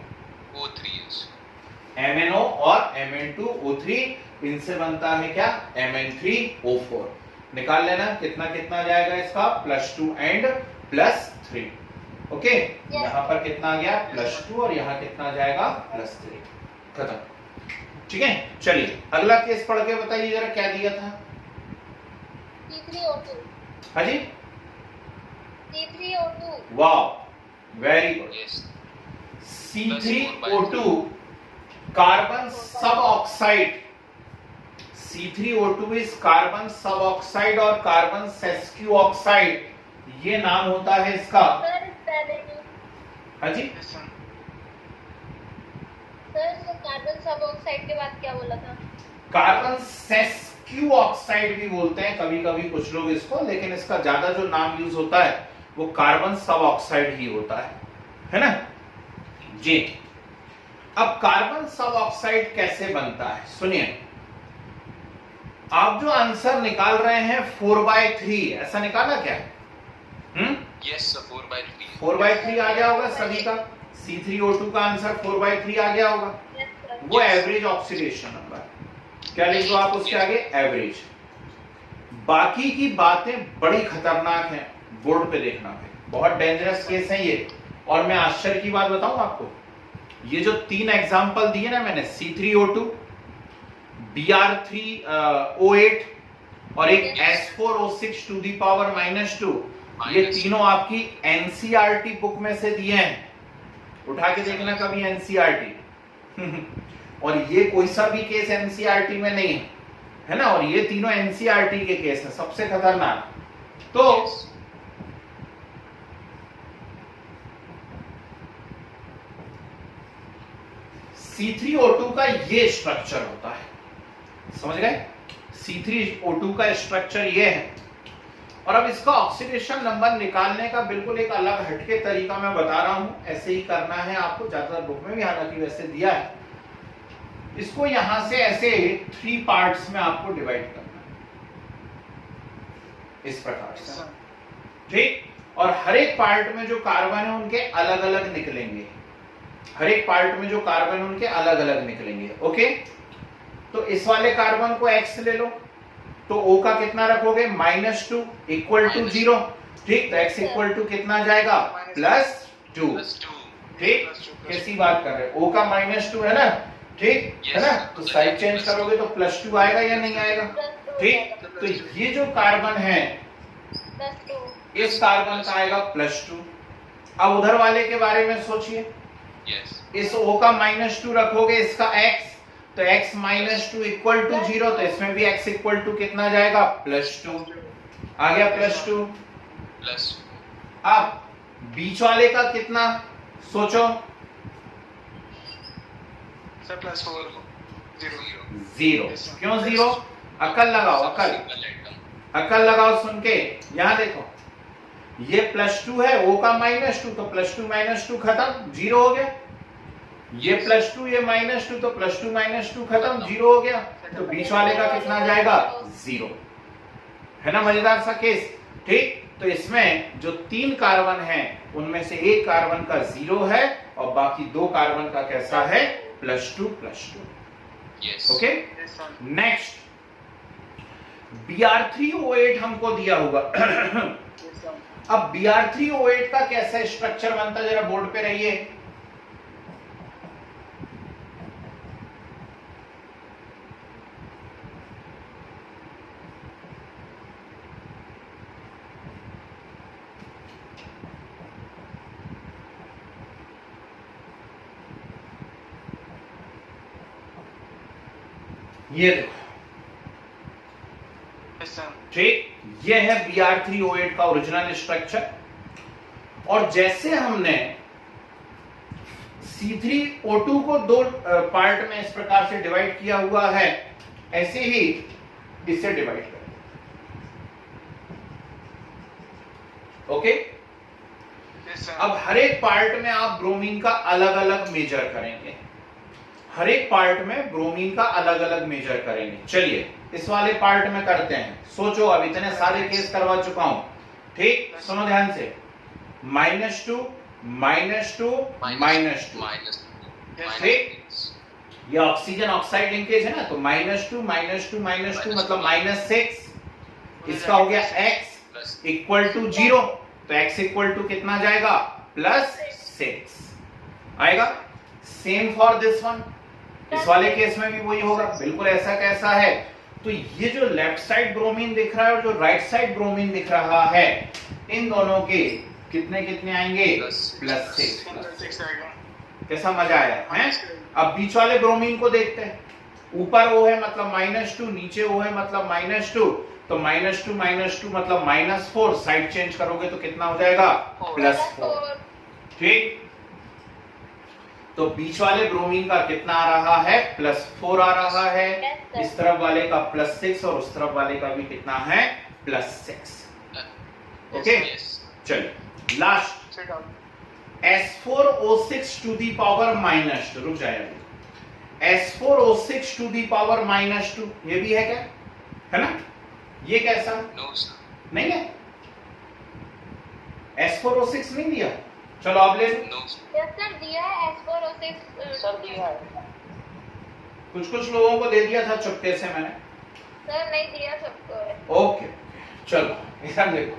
MnO और Mn2O3, इनसे बनता है क्या? Mn3O4। निकाल लेना कितना कितना जाएगा इसका, +2 एंड +3। ओके, यहाँ पर कितना आ गया? +2 और यहाँ कितना जाएगा? +3। खत्म। ठीक है, चलिए अगला केस पढ़ के बताइए जरा, क्या दिया था? C3O2। हाँ जी, C3O2। वाह, वेरी गुड। C3O2 कार्बन सब ऑक्साइड, C3O2 इज कार्बन सब ऑक्साइड और कार्बन सेस्क्यू ऑक्साइड, ये नाम होता है इसका। सर स्पेलिंग हाँ जी, Yes, sir. सर कार्बन सब ऑक्साइड के बाद क्या बोला था? कार्बन सेस्क्यू ऑक्साइड भी बोलते हैं कभी कभी कुछ लोग इसको, लेकिन इसका ज्यादा जो नाम यूज होता है वो कार्बन सब ऑक्साइड ही होता है ना जी। अब कार्बन सब ऑक्साइड कैसे बनता है सुनिए, आप जो आंसर निकाल रहे हैं 4/3, ऐसा निकाला क्या? Yes, sir. 4/3. 4/3 आ गया होगा सभी का। C3O2 का आंसर 4/3 आ गया होगा। Yes, sir. वो एवरेज ऑक्सीडेशन नंबर, क्या लिख दो आप उसके आगे? एवरेज। बाकी की बातें बड़ी खतरनाक हैं, बोर्ड पे देखना है, बहुत डेंजरस केस है ये। और मैं आश्चर्य की बात बताऊं आपको, ये जो 3 एग्जांपल दिए ना मैंने, C3O2, Br3O8 और एक S4O6 टू दी पावर -2, ये तीनों आपकी एनसीईआरटी बुक में से दिए हैं, उठा के देखना कभी एनसीईआरटी। और ये कोई सा भी केस एनसीईआरटी में नहीं है ना, और ये तीनों एनसीईआरटी के केस हैं, सबसे खतरनाक। तो C3O2 का ये स्ट्रक्चर होता है, समझ गए? C3O2 का स्ट्रक्चर ये है। और अब इसका ऑक्सीडेशन नंबर निकालने का बिल्कुल एक अलग हटके तरीका मैं बता रहा हूं, ऐसे ही करना है आपको, ज्यादातर बुक में भी हालांकि वैसे दिया है। इसको यहां से ऐसे 3 पार्ट्स में आपको डिवाइड करना है, इस प्रकार Yes, से, sir. ठीक। और हर एक पार्ट में जो कार्बन है उनके अलग अलग निकलेंगे, हर एक पार्ट में जो कार्बन है उनके अलग अलग निकलेंगे। ओके, तो इस वाले कार्बन को X ले लो, तो O का कितना रखोगे? -2 इक्वल टू 0, ठीक। तो X इक्वल टू कितना जाएगा? +2, +2. ठीक। +2. कैसी बात कर रहे हो, O का -2 है ना, ठीक है ना, तो साइड चेंज करोगे तो +2 आएगा या नहीं आएगा? ठीक। तो ये जो कार्बन है इस कार्बन का आएगा +2। अब उधर वाले के बारे में सोचिए, Yes. इस O का -2 रखोगे, इसका X, तो X -2 इक्वल टू 0, तो इसमें भी X इक्वल टू कितना जाएगा? +2 आ गया, +2। +2. अब बीच वाले का कितना सोचो? Sir, +4. 0. 0। क्यों 0? अकल लगाओ, अकल अकल लगाओ सुन के। यहां देखो, ये +2 है, O का -2, तो +2 -2 खत्म, 0 हो गया। ये +2, ये -2, तो +2 -2 खत्म, 0 हो गया। तो बीच वाले का कितना जाएगा? 0। है ना मजेदार सा केस, ठीक। तो इसमें जो 3 कार्बन हैं उनमें से एक कार्बन का 0 है और बाकी 2 कार्बन का कैसा है? +2। Yes. Okay, Yes, sir. Next Br3O8 हमको दिया हुआ। Yes, sir. अब Br3O8 का कैसा स्ट्रक्चर बनता है, जरा बोर्ड पे रहिए। ये देखो, Yes, sir. ठीक, ये है Br3O8 का ओरिजिनल स्ट्रक्चर। और जैसे हमने C3O2 को 2 पार्ट में इस प्रकार से डिवाइड किया हुआ है, ऐसे ही इसे डिवाइड करें। Okay, Yes, sir. अब हर एक पार्ट में आप ब्रोमीन का अलग अलग मेजर करेंगे, हर एक पार्ट में ब्रोमीन का अलग अलग मेजर करेंगे। चलिए इस वाले पार्ट में करते हैं, सोचो, अब इतने सारे केस करवा चुका हूं, ठीक। सुनो ध्यान से, -2 -2 -2, Yes, ये ऑक्सीजन ऑक्साइड लिंकेज है ना, तो -2 -2 -2 मतलब -6। इसका हो गया X इक्वल टू 0, तो X इक्वल टू कितना जाएगा? +6 आएगा। सेम फॉर दिस वन, इस वाले केस में भी वही होगा, बिल्कुल ऐसा कैसा है। तो ये जो लेफ्ट साइड ब्रोमीन दिख रहा है और जो राइट साइड ब्रोमीन दिख रहा है, इन दोनों के कितने कितने आएंगे? +6। 6 आएगा. कैसा मजा आया है? अब बीच वाले ब्रोमीन को देखते हैं। ऊपर O है मतलब -2, नीचे O है मतलब -2, तो -2 मतलब -4, साइड चेंज करोगे तो कितना हो जाएगा? +4। ठीक, तो बीच वाले ब्रोमीन का कितना आ रहा है? +4 आ रहा है। इस तरफ वाले का +6 और उस तरफ वाले का भी कितना है? +6। ओके, चलिए last S4O6 to the power -2। रुक जाए अभी। S4O6 टू दी पावर -2 ये भी है क्या? है ना? ये कैसा? No, sir. नहीं है, S4O6 नहीं दिया। चलो आप ले लो। No, sir. यस सर दिया है S4O6 सर दिया है। कुछ लोगों को दे दिया था चुपके से मैंने। सर नहीं दिया सबको है। ओके, चलो इधर देखो।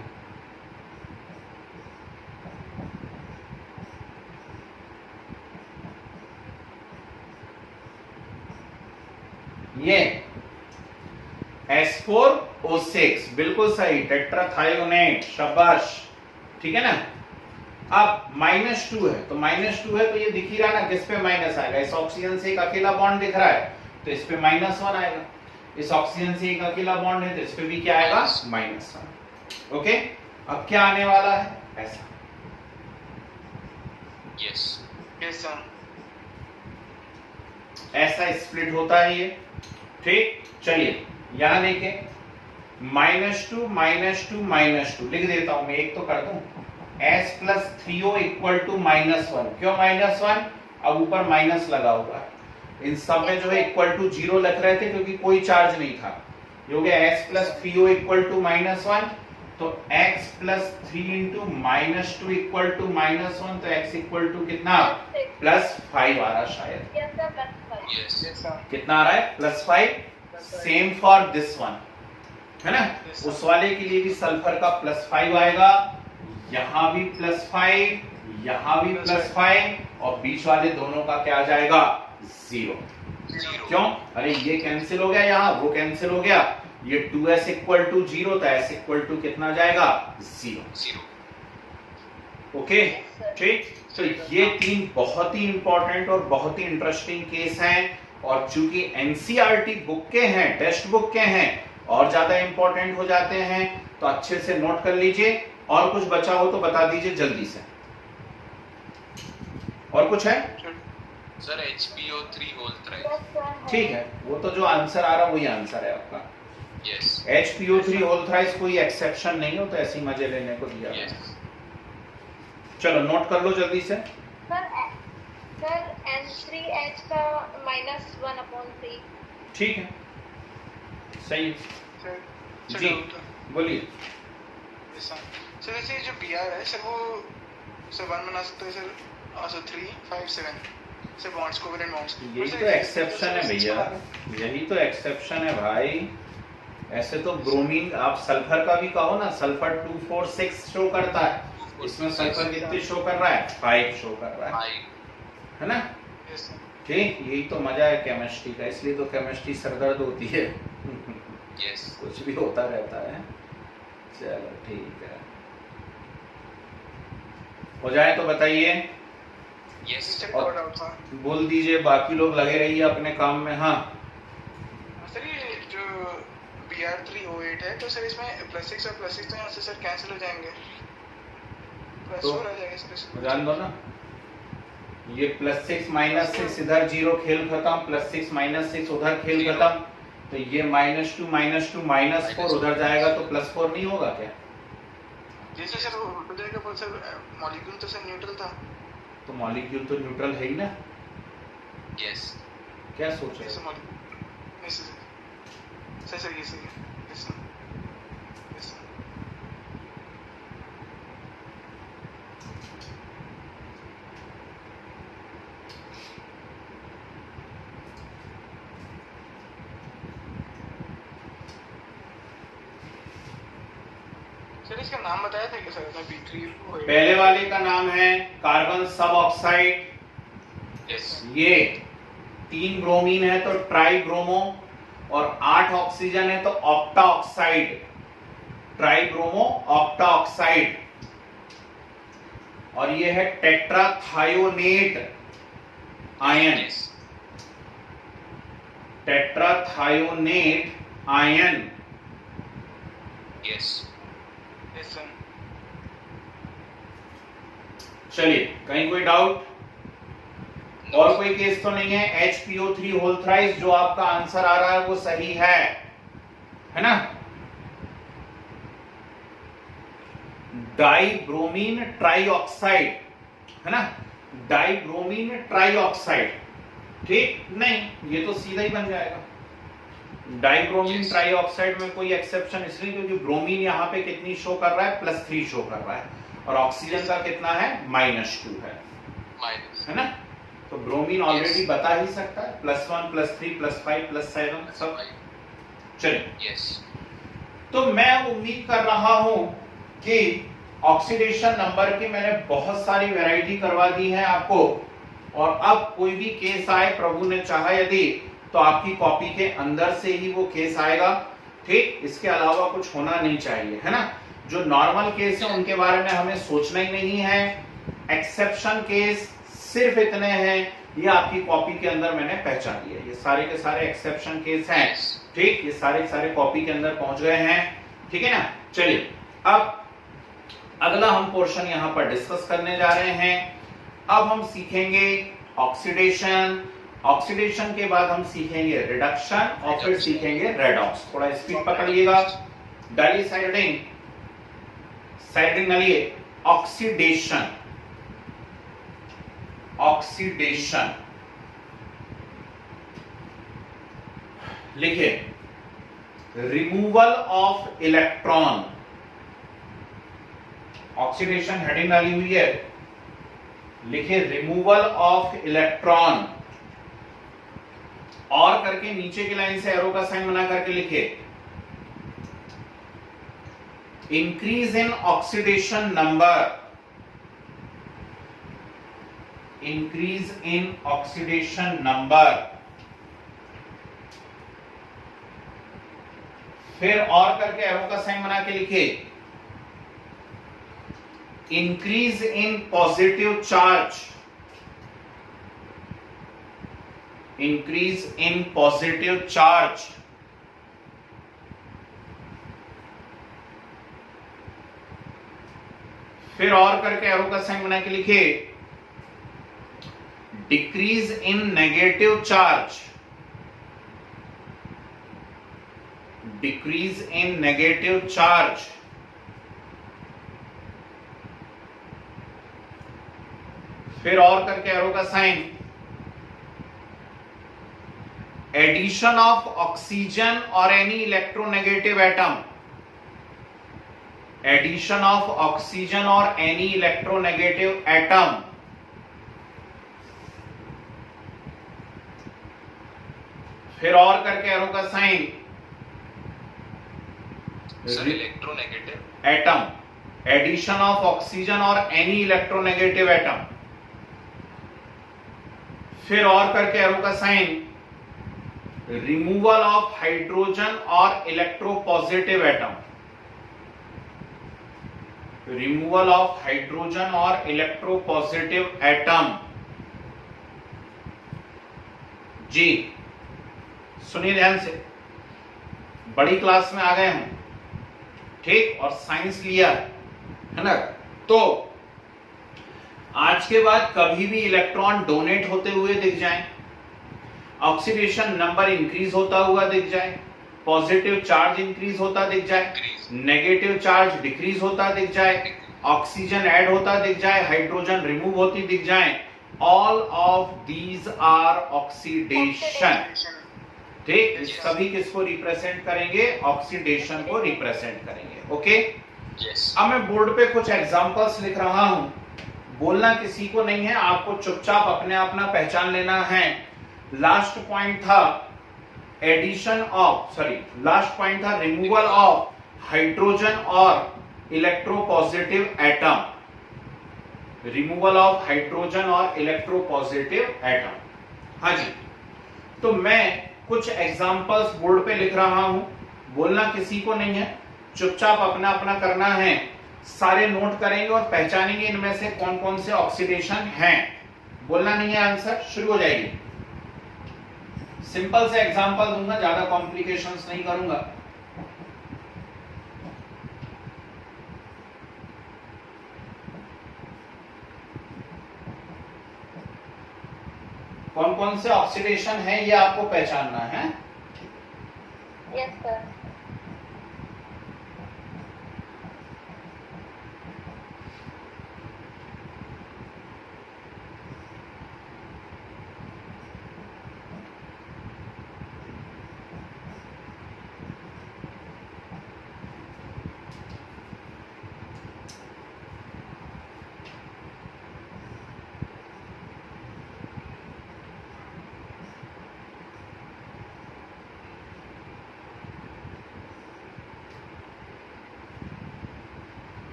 ये S4O6 बिल्कुल सही, टेट्राथायोनेट, शाबाश। ठीक है ना? अब -2 है, तो -2 है तो ये दिख ही रहा ना किस पे माइनस आएगा? इस ऑक्सीजन से एक अकेला बॉन्ड दिख रहा है तो इस पे -1 आएगा। इस ऑक्सीजन से एक अकेला बॉन्ड है तो इस पे भी क्या आएगा? -1। ओके, अब क्या आने वाला है? ऐसा। Yes. Yes, sir. ऐसा स्प्लिट होता है ये। ठीक, चलिए यहां देखें, -2 -2 लिख देता हूं मैं, एक तो कर दूं। S + 3O = -1। क्यों -1? अब ऊपर माइनस लगा हुआ है। इन सब में जो है =0 लिख रहे थे क्योंकि कोई चार्ज नहीं था। ये हो गया S + 3O = -1, तो x + 3 × -2 = -1, तो x = कितना? +5 आ रहा शायद। Yes sir +5। Yes. Yes, sir. कितना आ रहा है? +5। सेम फॉर दिस वन, है ना? Yes, sir. उस वाले के लिए भी सल्फर का +5 आएगा, यहां भी +5, यहां भी +5, और बीच वाले दोनों का क्या आ जाएगा? 0। Zero. क्यों? अरे ये कैंसिल हो गया, यहां वो कैंसिल हो गया। ये 2s = 0, तो s = कितना जाएगा? 0। Zero. ओके, ठीक। तो ये 3 बहुत ही इंपॉर्टेंट और बहुत ही इंटरेस्टिंग केस हैं, और चूंकि एनसीईआरटी बुक के हैं, टेक्स्ट बुक के हैं, और ज्यादा इंपॉर्टेंट हो जाते हैं, तो अच्छे से नोट कर लीजिए। और कुछ बचा हो तो बता दीजिए जल्दी से। और कुछ है? Sir, HPO3 whole thrice. Yes sir ठीक है, वो तो जो आंसर आ रहा वही आंसर है आपका। Yes. HPO3 होल थ्राइस कोई एक्सेप्शन नहीं हो, तो ऐसे ही मजे लेने को दिया Yes. है। चलो नोट कर लो जल्दी से। सर N3H का -1/3। ठीक है, सही है। Sir, sir, जी doubt. बोलिए। Yes, sir. Sir, वैसे जो BR है सर, वो सर 1 बना सकते हैं sir, 3, 5, 7 sir, bonds covalent bonds. यही तो एक्सेप्शन है भैया, यही तो एक्सेप्शन है भाई। ऐसे तो ब्रोमीन, आप सल्फर का भी कहो ना, सल्फर 2, 4, 6 शो करता है, इसमें सल्फर कितने शो कर रहा है? 5 शो कर रहा है, Five. है ना? Yes, sir. ठीक, यही तो मजा है केमिस्ट्री का, इसलिए तो केमिस्ट्री सरदर्द होती है। Yes. कुछ भी होता रहता है। चलो ठीक है, हो जाए तो बताइए, Yes. सर, और- और डाउट था बोल दीजिए, बाकी लोग लगे रहिए अपने काम में। हाँ, सर, ये जो BR3O8 है, तो सर इसमें +6 और +6 तो यहाँ से सर कैंसिल हो जाएंगे, +4 आ जाएगा सर इसमें। जान दो ना, ये +6 -6 इधर 0, खेल खत्म, +6 -6 उधर खेल Zero. खत्म, तो ये -2 -4 उधर जाएगा तो +4 नहीं होगा क्या? जैसे सर वो हो जाएगा, पर सर मॉलिक्यूल तो सर न्यूट्रल था। तो मॉलिक्यूल तो न्यूट्रल है ही ना, Yes. क्या सोच रहे जैसे हो? मॉलिक्यूल सर ये सही है। Yes, sir. Yes, sir. Sir इसका नाम बताया था क्या सर, B3O8? पहले वाले का नाम है कार्बन सब ऑक्साइड। Yes. ये 3 ब्रोमीन है तो ट्राई ब्रोमो, और 8 ऑक्सीजन है तो octa oxide, try bromo octa oxide. और ये है tetrathionate, ion, Yes. Tetrathionate ion. Yes. Yes sir. चलिए, कहीं कोई डाउट? और कोई केस तो नहीं है? HPO3 होल थ्राइस जो आपका आंसर आ रहा है वो सही है ना? डाइब्रोमीन ट्राइऑक्साइड, है ना? डाइब्रोमीन ट्राइऑक्साइड, ठीक? नहीं, ये तो सीधा ही बन जाएगा। डाइब्रोमीन Yes. ट्राइऑक्साइड में कोई एक्सेप्शन इसलिए क्योंकि ब्रोमीन यहाँ पे कितनी शो कर रहा है? +3 शो कर रहा है, और ऑक्सीजन का कितना है? -2 है, Minus. है ना? तो ब्रोमीन ऑलरेडी बता ही सकता है, +1 +3 +5 +7 सब। चलिए, Yes. तो मैं उम्मीद कर रहा हूं कि ऑक्सीडेशन नंबर की मैंने बहुत सारी वैरायटी करवा दी है आपको, और अब कोई भी केस आए, प्रभु ने चाहा यदि, तो आपकी कॉपी के अंदर से ही वो केस आएगा, ठीक? इसके अलावा कुछ होना नहीं चाहिए, है ना? जो नॉर्मल केस है उनके बारे में हमें सोचना ही नहीं है। एक्सेप्शन केस सिर्फ इतने हैं, ये आपकी कॉपी के अंदर मैंने पहचान लिया। ये सारे के सारे एक्सेप्शन केस हैं, Yes. ठीक? ये सारे के सारे कॉपी के अंदर पहुंच गए हैं, ठीक है ना? चलिए, अब अगला हम पोर्शन यहां पर डिस्कस करने जा रहे हैं। अब हम सीखेंगे ऑक्सीडेशन, ऑक्सीडेशन के बाद हम सीखेंगे रिडक्शन, और फिर सीखेंगे रेडॉक्स। थोड़ा स्पीड पकड़िएगा। डालिए साइडिंग, साइडिंग डालिए। ऑक्सीडेशन, ऑक्सीडेशन लिखिए, removal of electron. Oxidation heading डाली हुई है, लिखिए रिमूवल ऑफ इलेक्ट्रॉन, और करके नीचे की लाइन से एरो का साइन बना करके लिखिए increase in oxidation number, increase in oxidation number. फिर और करके एरो का साइन बना के लिखिए increase in positive charge, increase in positive charge. फिर और करके एरो का साइन बना के लिखिए decrease in negative charge, decrease in negative charge. फिर और करके एरो का sign addition of oxygen or any electronegative atom, addition of oxygen or any electronegative atom. फिर और करके एरो का sign Sir, electronegative. Atom, addition of oxygen or any electronegative atom. फिर और करके एरो का sign removal of hydrogen or electropositive atom, removal of hydrogen or electropositive atom. जी सुनिए ध्यान से, बड़ी क्लास में आ गए हम, ठीक? और साइंस लिया है ना? तो आज के बाद कभी भी इलेक्ट्रॉन डोनेट होते हुए दिख जाए, ऑक्सीडेशन नंबर इंक्रीज होता हुआ दिख जाए, पॉजिटिव चार्ज इंक्रीज होता दिख जाए, Increase. नेगेटिव चार्ज डिक्रीज होता दिख जाए, ऑक्सीजन ऐड होता दिख जाए, हाइड्रोजन रिमूव होती दिख जाए, all of these are oxidation, ठीक? इस सभी किसको रिप्रेजेंट करेंगे? ऑक्सीडेशन को रिप्रेजेंट करेंगे, ओके? Yes. अब मैं बोर्ड पे कुछ एग्जांपल्स लिख रहा हूं, बोलना किसी को नहीं है, आपको चुपचाप अपने अपना पहचान लेना है। लास्ट पॉइंट था addition of, sorry, last point था removal of hydrogen or electropositive atom, removal of hydrogen or electropositive atom. हाँ जी, तो मैं कुछ एग्जांपल्स बोर्ड पे लिख रहा हूं, बोलना किसी को नहीं है, चुपचाप अपना अपना करना है। सारे नोट करेंगे और पहचानेंगे इनमें से कौन कौन से ऑक्सीडेशन हैं, बोलना नहीं है आंसर, शुरू हो जाएगी। सिंपल से एग्जांपल दूंगा, ज्यादा कॉम्प्लिकेशंस नहीं करूंगा। कौन कौन से ऑक्सीडेशन है ये आपको पहचानना है। Yes sir.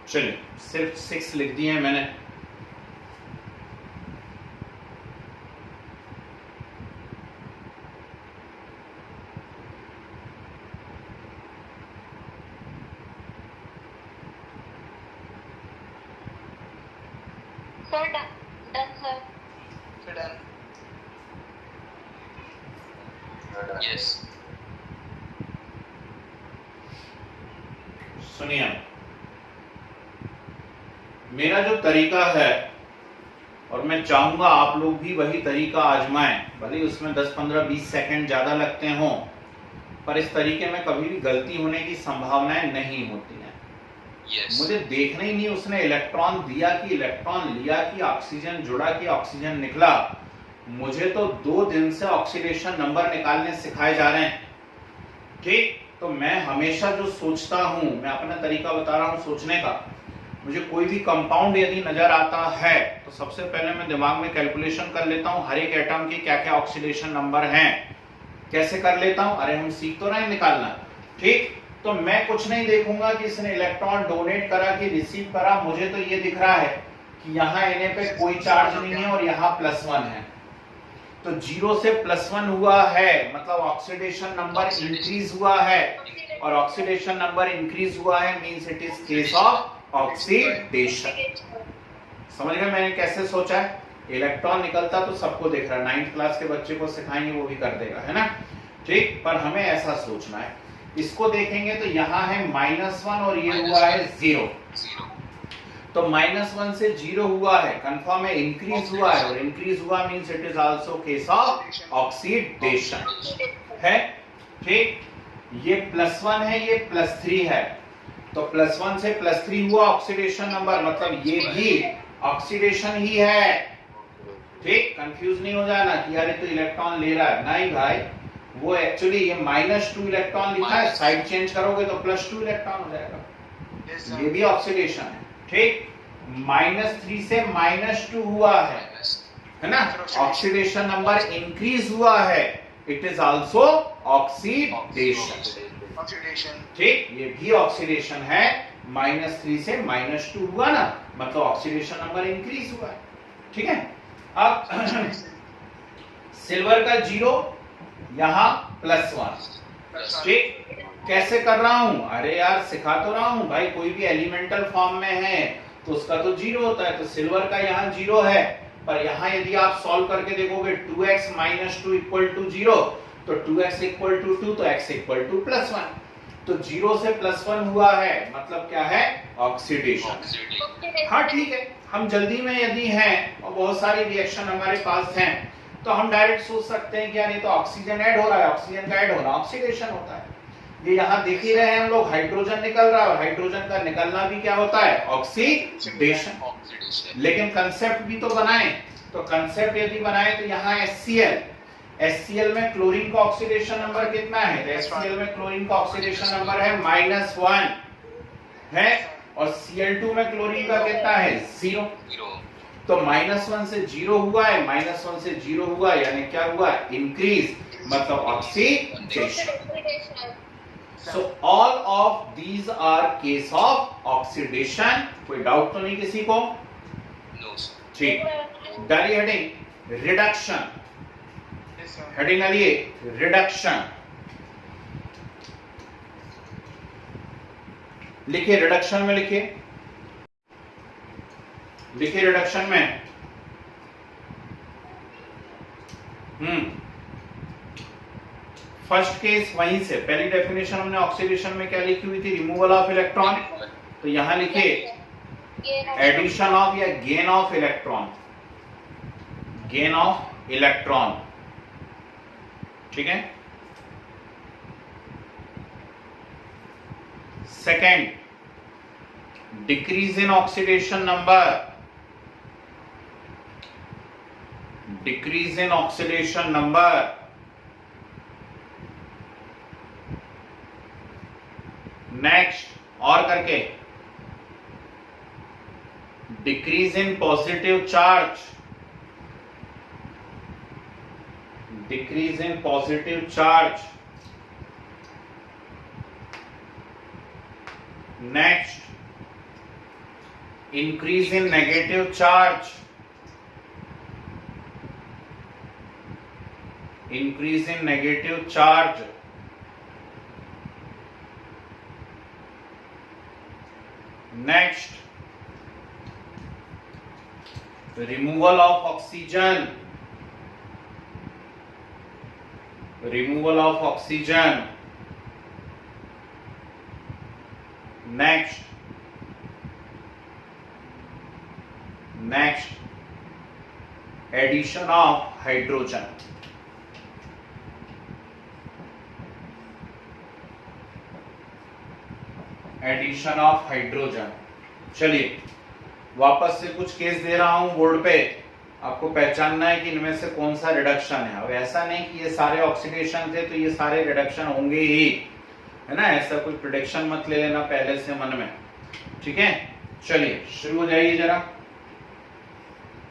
चलिए सिर्फ 6 लिख दिए हैं मैंने। Sir done sir. फिर डन। Yes. सुनिए, मेरा जो तरीका है और मैं चाहूंगा आप लोग भी वही तरीका आजमाएं, भले ही उसमें 10, 15, 20 सेकंड ज्यादा लगते हों, पर इस तरीके में कभी भी गलती होने की संभावनाएं नहीं होती हैं। Yes. मुझे देखना ही नहीं उसने इलेक्ट्रॉन दिया कि इलेक्ट्रॉन लिया कि ऑक्सीजन जुड़ा कि ऑक्सीजन निकला। मुझे तो 2 दिन से ऑक्सीडेशन नंबर निकालने सिखाए जा रहे हैं। ठीक, तो मैं हमेशा जो सोचता हूं, मैं अपना तरीका बता रहा हूं सोचने का। मुझे कोई भी कंपाउंड यदि नजर आता है तो सबसे पहले मैं दिमाग में कैलकुलेशन कर लेता हूं हर एक एटम के क्या क्या ऑक्सीडेशन नंबर हैं। कैसे कर लेता हूं? अरे हम सीख तो रहे हैं निकालना। ठीक, तो मैं कुछ नहीं देखूंगा कि इसने इलेक्ट्रॉन डोनेट करा कि रिसीव करा। मुझे तो ये दिख रहा है कि यहाँ इन्हें पे कोई चार्ज नहीं है और यहाँ +1 है, तो 0 से +1 हुआ है, मतलब ऑक्सीडेशन नंबर इंक्रीज हुआ है, और ऑक्सीडेशन नंबर इंक्रीज हुआ है means it is case of oxidation. समझ गए मैंने कैसे सोचा है? इलेक्ट्रॉन निकलता तो सबको दिख रहा है, 9th क्लास के बच्चे को सिखाएंगे वो भी कर देगा, है ना। ठीक, पर हमें ऐसा सोचना है। इसको देखेंगे तो यहाँ है -1 और ये हुआ है 0। तो -1 से 0 हुआ है, कंफर्म है, इंक्रीज हुआ है, और इंक्रीज हुआ means it is also case of oxidation है। ठीक, ये +1 है, ये +3 है, तो +1 से +3 हुआ ऑक्सीडेशन नंबर, मतलब ये भी ऑक्सीडेशन ही है। ठीक, कंफ्यूज नहीं हो जाना कि यार ये तो इलेक्ट्रॉन ले रहा है, नहीं भाई, वो एक्चुअली ये -2 इलेक्ट्रॉन लिखा है, साइड चेंज करोगे तो +2 इलेक्ट्रॉन हो जाएगा। ये भी ऑक्सीडेशन है। ठीक, -3 से -2 हुआ है ना, ऑक्सीडेशन नंबर इंक्रीज हुआ है, इट इज आल्सो ऑक्सीडेशन। ठीक, ये भी ऑक्सीडेशन है, -3 से -2 हुआ ना, मतलब ऑक्सीडेशन नंबर इंक्रीज हुआ है। ठीक है, अब सिल्वर का 0, यहाँ +1। ठीक, कैसे कर रहा हूं? अरे यार सिखा तो रहा हूं भाई, कोई भी एलिमेंटल फॉर्म में है तो उसका तो 0 होता है, तो सिल्वर का यहाँ 0 है, पर यहाँ यदि आप सॉल्व करके देखोगे 2x - 2 = 0, तो 2x = 2, तो x = +1, तो 0 से +1 हुआ है, मतलब क्या है? ऑक्सीडेशन। हाँ ठीक है, हम जल्दी में यदि हैं और बहुत सारे रिएक्शन हमारे पास हैं तो हम डायरेक्ट सोच सकते हैं कि यार ये तो ऑक्सीजन ऐड हो रहा है, ऑक्सीजन का ऐड होना ऑक्सीडेशन होता है। ये यहाँ देख ही रहे हैं हम लोग, हाइड्रोजन निकल रहा है, और हाइड्रोजन का निकलना भी क्या होता है? ऑक्सीडेशन। लेकिन कंसेप्ट भी तो बनाए, तो कंसेप्ट यदि बनाए तो यहाँ HCl में क्लोरीन का ऑक्सीडेशन नंबर कितना है? तो HCl में क्लोरीन का ऑक्सीडेशन नंबर है -1 है, और Cl2 में क्लोरीन का कितना है? 0। तो -1 से 0 हुआ है, -1 से 0 हुआ यानी क्या हुआ? इंक्रीज, मतलब oxidation. So all of these are case of oxidation। कोई डाउट तो नहीं किसी को? No sir। ठीक, डाली हेडिंग रिडक्शन। हेडिंग डालिए रिडक्शन। लिखिए रिडक्शन में, लिखिए रिडक्शन में। फर्स्ट केस वहीं से, पहली डेफिनेशन हमने ऑक्सीडेशन में क्या लिखी हुई थी, रिमूवल ऑफ इलेक्ट्रॉन। तो यहां लिखिए एडिशन ऑफ या gain of electron, gain of electron, ठीक है। Second, decrease in oxidation number, decrease in oxidation number. Next, और करके decrease in positive charge, decrease in positive charge. Next, increase in negative charge, increase in negative charge. Next, removal of oxygen, removal of oxygen. Next, addition of hydrogen. Addition of hydrogen. चलिए वापस से कुछ case दे रहा हूं board पे, आपको पहचानना है कि इनमें से कौन सा रिडक्शन है। अब ऐसा नहीं कि ये सारे ऑक्सीडेशन थे तो ये सारे रिडक्शन होंगे ही, है ना, ऐसा कोई प्रेडिक्शन मत ले लेना पहले से मन में, ठीक है। चलिए शुरू हो जाइए जरा,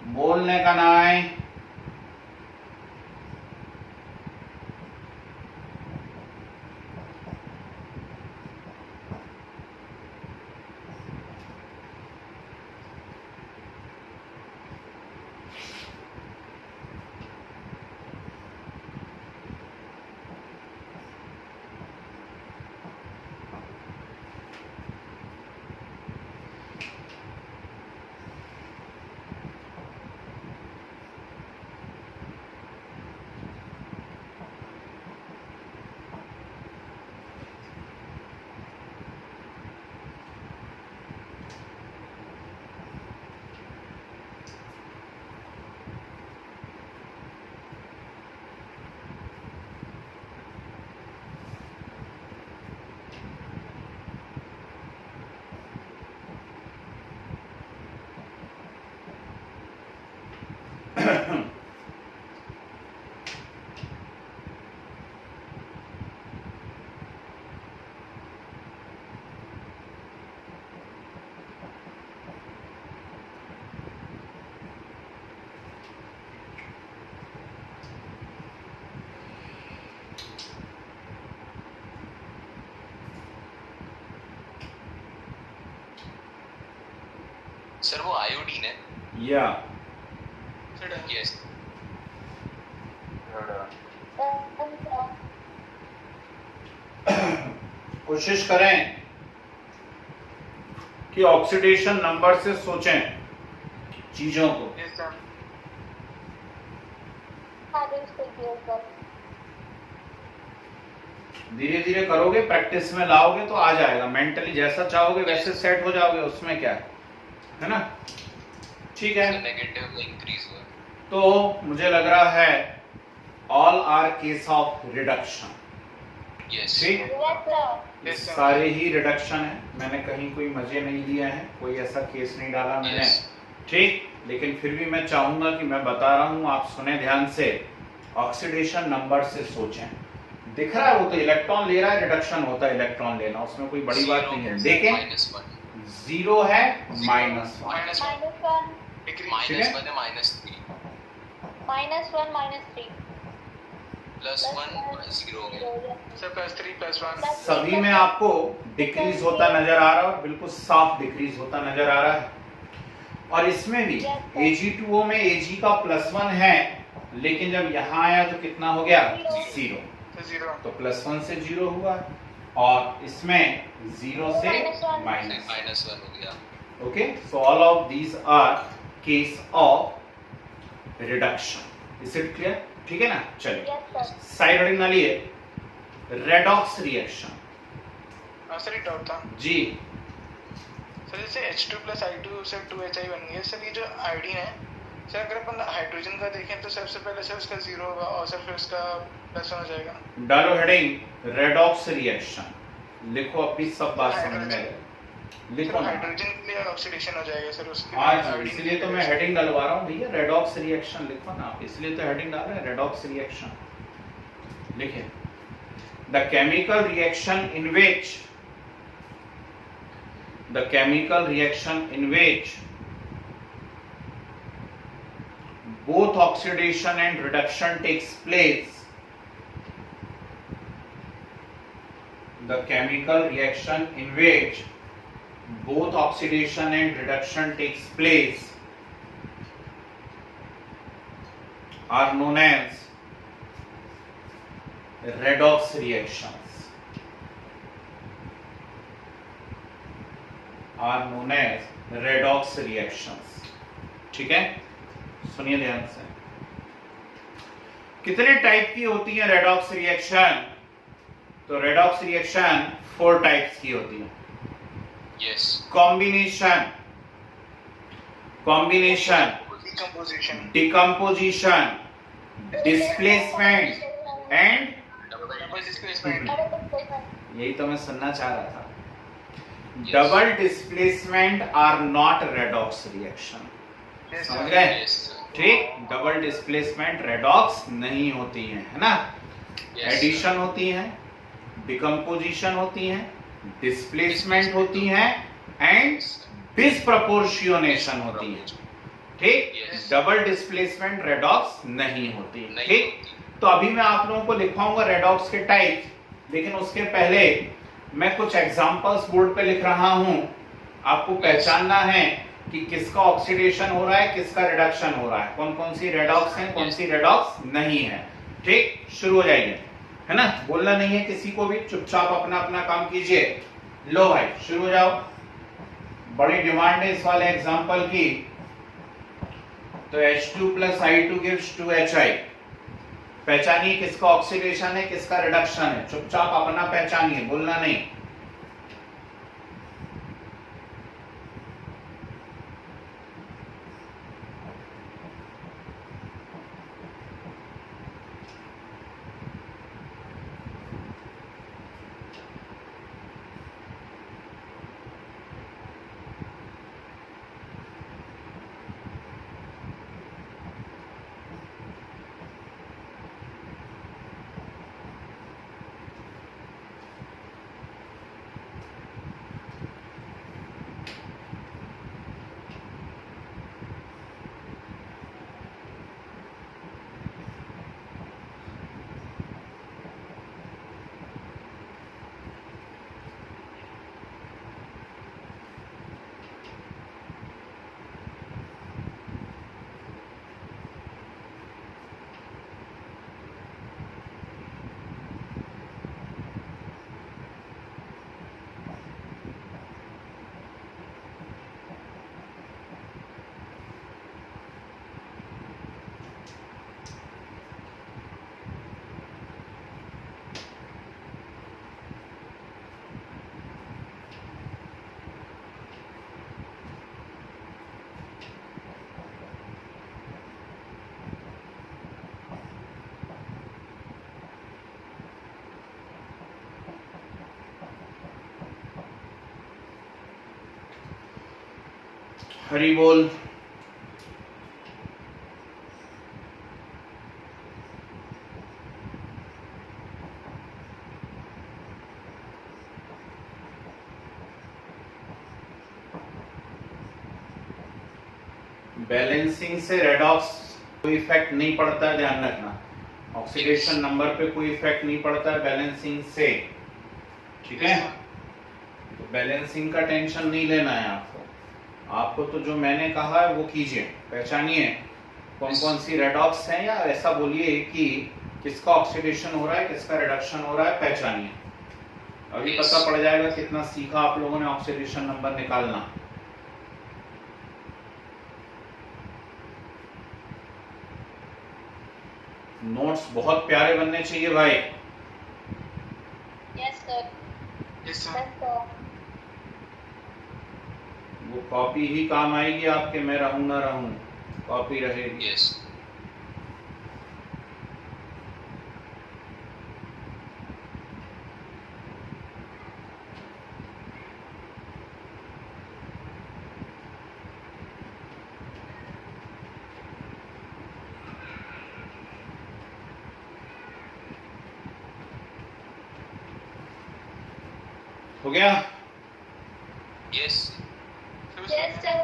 बोलने का ना है। सर वो आयोडीन है। या यस। कोशिश करें कि ऑक्सीडेशन नंबर से सोचें चीजों को। धीरे धीरे करोगे, प्रैक्टिस में लाओगे तो आ जाएगा, मेंटली जैसा चाहोगे वैसे सेट हो जाओगे, उसमें क्या है ना, ठीक है। नेगेटिव इंक्रीज हुआ तो मुझे लग रहा है all are case of reduction, yes. ठीक, सारे ही रिडक्शन है, मैंने कहीं कोई मजे नहीं लिया है, कोई ऐसा केस नहीं डाला मैंने, ठीक। लेकिन फिर भी मैं चाहूंगा कि मैं बता रहा हूं, आप सुने ध्यान से, ऑक्सीडेशन नंबर से सोचें। दिख रहा है वो तो इलेक्ट्रॉन ले रहा है, रिडक्शन होता है इलेक्ट्रॉन लेना, उसमें कोई बड़ी बात नहीं है। देखें जीरो है, -1, -1 +1 सभी में आपको डिक्रीज होता नजर आ रहा है और बिल्कुल साफ डिक्रीज होता नजर आ रहा है। और इसमें भी Ag2O में Ag का +1 है, लेकिन जब यहाँ आया तो कितना हो गया, 0। तो +1 से 0 हुआ, और इसमें 0 से -1 माइनस। -1 हो गया। Okay, so all of these are case of reduction. Is it clear? ठीक है ना? चलिए यस सर। साइड हेडिंग डालिए, रेडॉक्स रिएक्शन। सर एक डाउट था जी सर, जैसे H2 + I2 से 2HI बन गया सर, ये जो आयोडीन है सर, अगर अपन हाइड्रोजन का देखें तो सबसे पहले सर उसका 0 होगा और सर फिर उसका +1 हो जाएगा। डालो हेडिंग रेडॉक्स रिएक्शन, लिखो अपनी सब बात समझ में आए। लिखो ना। हाइड्रोजन के लिए ऑक्सीडेशन हो जाएगा सर उसके लिए आज iodine इसलिए तो मैं हेडिंग डलवा रहा हूँ भैया, रेडॉक्स रिएक्शन लिखो ना आप, इसलिए तो हेडिंग डाल रहे हैं रेडॉक्स रिएक्शन। लिखे the chemical reaction in which both oxidation and reduction takes place. The chemical reaction in which both oxidation and reduction takes place are known as redox reactions. Are known as redox reactions. ठीक है, सुनिए ध्यान से। कितने type की होती है redox reaction? तो रेडॉक्स रिएक्शन 4 टाइप्स की होती है। Yes. Combination, decomposition, displacement and double displacement. यही तो मैं सुनना चाह रहा था। Double displacement are not redox reaction. समझ गए? यस ठीक, डबल डिस्प्लेसमेंट रेडॉक्स नहीं होती है ना? एडिशन होती है, डिकम्पोजिशन होती है, डिस्प्लेसमेंट होती है एंड डिस्प्रपोर्शनेशन होती है। ठीक, Yes. डबल डिस्प्लेसमेंट रेडॉक्स नहीं होती। नहीं ठीक, होती। तो अभी मैं आप लोगों को लिखवाऊंगा रेडॉक्स के टाइप, लेकिन उसके पहले मैं कुछ एग्जांपल्स बोर्ड पे लिख रहा हूं। आपको पहचानना है कि किसका ऑक्सीडेशन हो रहा है, किसका रिडक्शन हो रहा है, कौन कौन सी रेडॉक्स है, कौन सी रेडॉक्स नहीं है। ठीक, शुरू हो जाइए, है ना? बोलना नहीं है किसी को भी, चुपचाप अपना अपना काम कीजिए। लो भाई शुरू हो जाओ। बड़ी डिमांड है इस वाले एग्जांपल की। तो H2 + I2 gives 2HI। पहचानिए किसका ऑक्सीडेशन है, किसका रिडक्शन है, चुपचाप अपना पहचानिए, बोलना नहीं। हरि बोल। बैलेंसिंग से रेडॉक्स कोई इफेक्ट नहीं पड़ता है, ध्यान रखना। ऑक्सीडेशन नंबर पे कोई इफेक्ट नहीं पड़ता है बैलेंसिंग से। ठीक है, तो बैलेंसिंग का टेंशन नहीं लेना है आपको। आपको तो जो मैंने कहा है वो कीजिए, पहचानिए कौन कौन सी रेडॉक्स हैं, या ऐसा बोलिए कि किसका ऑक्सीडेशन हो रहा है, किसका रिडक्शन हो रहा है, पहचानिए। अभी Yes. पता पड़ जाएगा कितना सीखा आप लोगों ने ऑक्सीडेशन नंबर निकालना। नोट्स बहुत प्यारे बनने चाहिए भाई। Yes sir. Yes yes sir. Sir. वो कॉपी ही काम आएगी आपके, मैं रहूं ना रहूं, कॉपी रहेगी। Yes. हो गया? Yes. Yes sir.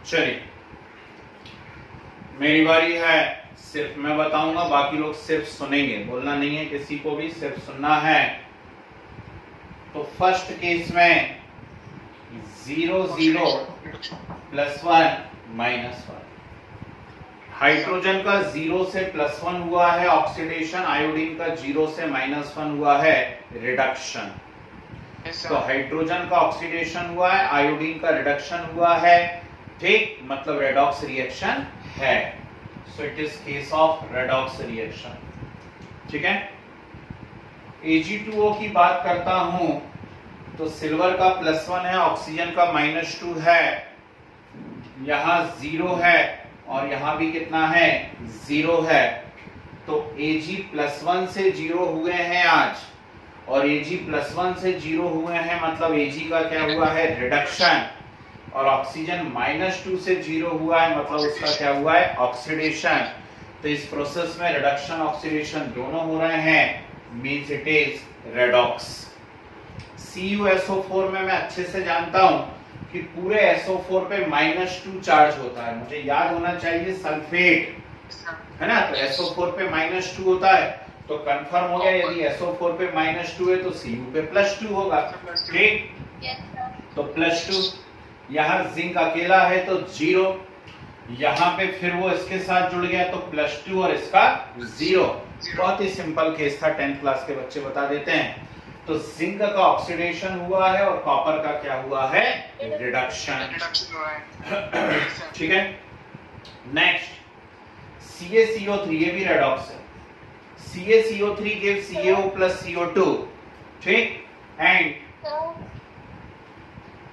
चलिए मेरी बारी है, सिर्फ मैं बताऊंगा, बाकी लोग सिर्फ सुनेंगे, बोलना नहीं है किसी को भी, सिर्फ सुनना है। तो फर्स्ट केस में 0 0 +1 -1, हाइड्रोजन का 0 से +1 हुआ है ऑक्सीडेशन, आयोडीन का 0 से -1 हुआ है रिडक्शन। यस तो सर। हाइड्रोजन का ऑक्सीडेशन हुआ है, आयोडीन का रिडक्शन हुआ है, ठीक, मतलब रेडॉक्स रिएक्शन है। So it is case of redox reaction. ठीक है, Ag2O की बात करता हूं तो सिल्वर का +1 है, ऑक्सीजन का -2 है, यहां 0 है और यहां भी कितना है 0 है। तो Ag+1 से 0 हुए हैं आज, और Ag+1 से 0 हुए हैं मतलब Ag का क्या हुआ है रिडक्शन, और ऑक्सीजन -2 से 0 हुआ है मतलब उसका क्या हुआ है ऑक्सीडेशन। तो इस प्रोसेस में रिडक्शन ऑक्सीडेशन दोनों हो रहे हैं, means it is redox. CuSO4 में मैं अच्छे से जानता हूं कि पूरे SO4 पे -2 चार्ज होता है, मुझे याद होना चाहिए सल्फेट है ना, तो SO4 पे -2 होता है, तो कंफर्म हो गया यदि SO4 पे -2 है तो Cu पे +2 होगा, ठीक। Yes sir. तो +2, यहाँ जिंक अकेला है तो 0, यहाँ पे फिर वो इसके साथ जुड़ गया तो +2 और इसका 0। बहुत ही सिंपल केस था, 10th क्लास के बच्चे बता देते हैं। तो जिंक का ऑक्सीडेशन हुआ है और कॉपर का क्या हुआ है रिडक्शन। रिडक्शन हुआ है। ठीक है, नेक्स्ट CaCO3, ये भी रेडॉक्स है। CaCO3 gives CaO plus CO2, ठीक, एंड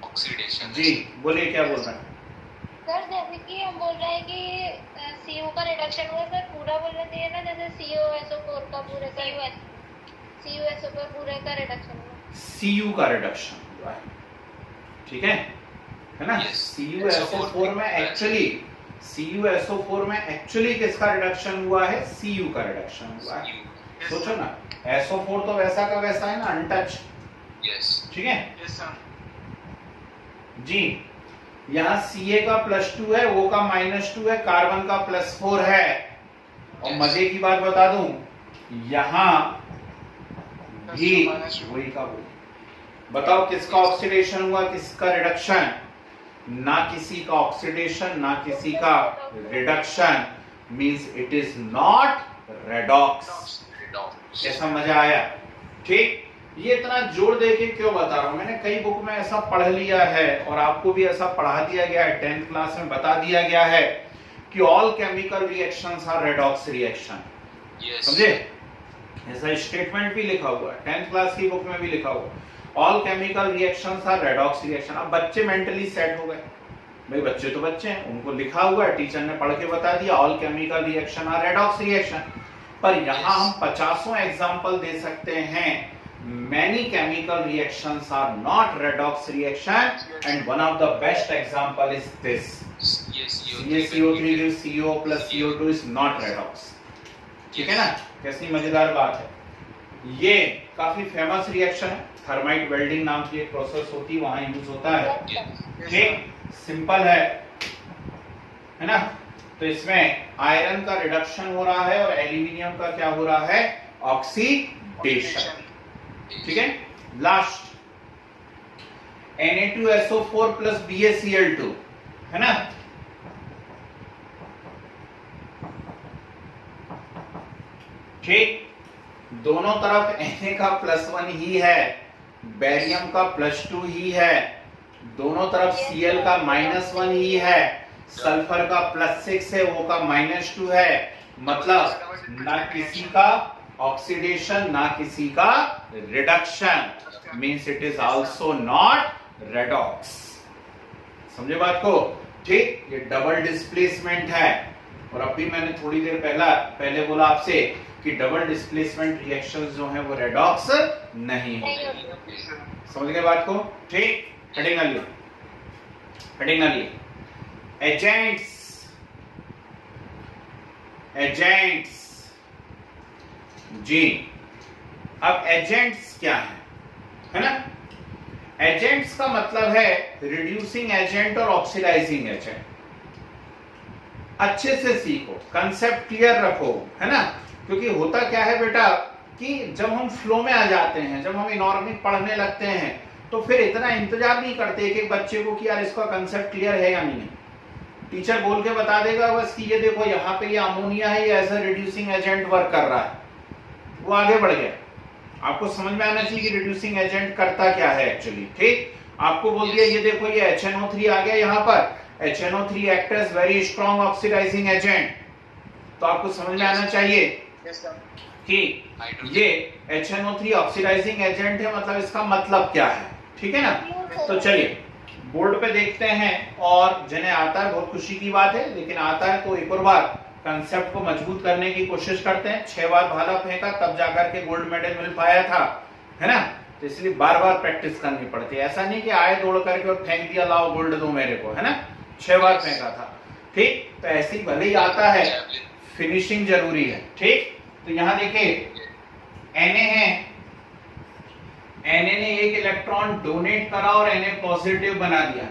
Oxidation. जी बोलिए क्या बोल रहे हैं? सर जैसे कि हम बोल रहे हैं कि CO का रिडक्शन हुआ, सर पूरा बोलना चाहिए ना, जैसे CuSO4 का पूरे का CuSO पर पूरे का रिडक्शन हुआ। Cu का रिडक्शन हुआ है, ठीक है ना। Yes. CuSO4 में एक्चुअली किसका रिडक्शन हुआ है, Cu का रिडक्शन हुआ है। Yes, सोचो sir. ना, SO4 तो वैसा का वैसा है ना, अनटच, Yes. ठीक है Yes, sir. जी। यहाँ Ca का +2 है, O का -2 है, कार्बन का +4 है, और Yes. मजे की बात बता दूं, यहाँ भी -2. वही का वही। बताओ किसका ऑक्सीडेशन हुआ, किसका रिडक्शन? ना किसी का ऑक्सीडेशन ना किसी का reduction, means it is not redox. Redox. कैसा मजा आया, ठीक। ये इतना जोर देके क्यों बता रहा हूं, मैंने कई बुक में ऐसा पढ़ लिया है और आपको भी ऐसा पढ़ा दिया गया है, 10th क्लास में बता दिया गया है कि all chemical reactions are redox reaction, Yes. समझे? ऐसा स्टेटमेंट भी लिखा हुआ है, 10th क्लास की बुक में भी लिखा हुआ, all chemical reactions are redox reaction. अब बच्चे मेंटली सेट हो गए, भाई बच्चे तो बच्चे हैं, उनको लिखा हुआ है, टीचर ने पढ़ के बता दिया all chemical reaction are redox reaction. पर यहाँ हम 50 एग्जाम्पल दे सकते हैं, many chemical reactions are not redox reaction, and one of the best example is this. CaCO3 gives CO plus CO2 is not redox, ठीक है ना। कैसी मजेदार बात है, ये काफी फेमस रिएक्शन है, थर्माइट वेल्डिंग नाम की एक प्रोसेस होती है, वहां यूज होता है, Yes, ठीक, सिंपल है ना। तो इसमें आयरन का रिडक्शन हो रहा है और एल्यूमिनियम का क्या हो रहा है ऑक्सीडेशन, sir. ठीक है। लास्ट Na2SO4 प्लस BaCl2, है ना। ठीक, दोनों तरफ Na का +1 ही है, बेरियम का +2 ही है, दोनों तरफ Cl का -1 ही है, सल्फर का +6 है, वो का -2 है। मतलब ना किसी का ऑक्सीडेशन ना किसी का reduction, means it is also not redox. समझे बात को? ठीक, ये डबल डिस्प्लेसमेंट है। और अभी मैंने थोड़ी देर पहले बोला आपसे कि डबल डिस्प्लेसमेंट रिएक्शंस जो हैं वो रेडॉक्स नहीं होते। समझ गए बात को? ठीक, हेडिंग आलिए, हेडिंग आलिए। एजेंट्स, एजेंट्स जी। अब एजेंट्स क्या है ना? एजेंट्स का मतलब है रिड्यूसिंग एजेंट और ऑक्सीडाइजिंग एजेंट। अच्छे से सीखो, कंसेप्ट क्लियर रखो, है ना। क्योंकि होता क्या है बेटा कि जब हम फ्लो में आ जाते हैं, जब हम इनऑर्गेनिक पढ़ने लगते हैं, तो फिर इतना इंतजार नहीं करते एक एक बच्चे को कि यार इसका कंसेप्ट क्लियर है या नहीं। टीचर बोल के बता देगा बस कि ये देखो यहाँ पे ये अमोनिया है, ये as a reducing agent work कर रहा है, वो आगे बढ़ गया। आपको समझ में आना चाहिए कि रिड्यूसिंग एजेंट करता क्या है एक्चुअली। ठीक, आपको बोल दिया ये देखो ये HNO3 आ गया यहाँ पर, HNO3 act as very strong oxidising agent. तो आपको समझ में आना चाहिए कि ये HNO3 ऑक्सीडाइजिंग एजेंट है, मतलब इसका मतलब क्या है। ठीक है ना। तो चलिए बोर्ड पे देखते हैं, और जिन्हें आता है बहुत खुशी की बात है, लेकिन आता है तो एक और बार कंसेप्ट को मजबूत करने की कोशिश करते हैं। 6 बार भाला फेंका तब जाकर के गोल्ड मेडल मिल पाया था, है ना। तो इसलिए बार बार प्रैक्टिस करनी पड़ती है। ऐसा नहीं कि आए दौड़ करके और फेंक दिया लाओ गोल्ड दो मेरे को, है ना। 6 बार फेंका था। ठीक, तो ऐसे ही भले ही आता है, फिनिशिंग जरूरी है। ठीक, तो यहां देखिए Na है, Na ने एक इलेक्ट्रॉन डोनेट करा और Na पॉजिटिव बना दिया।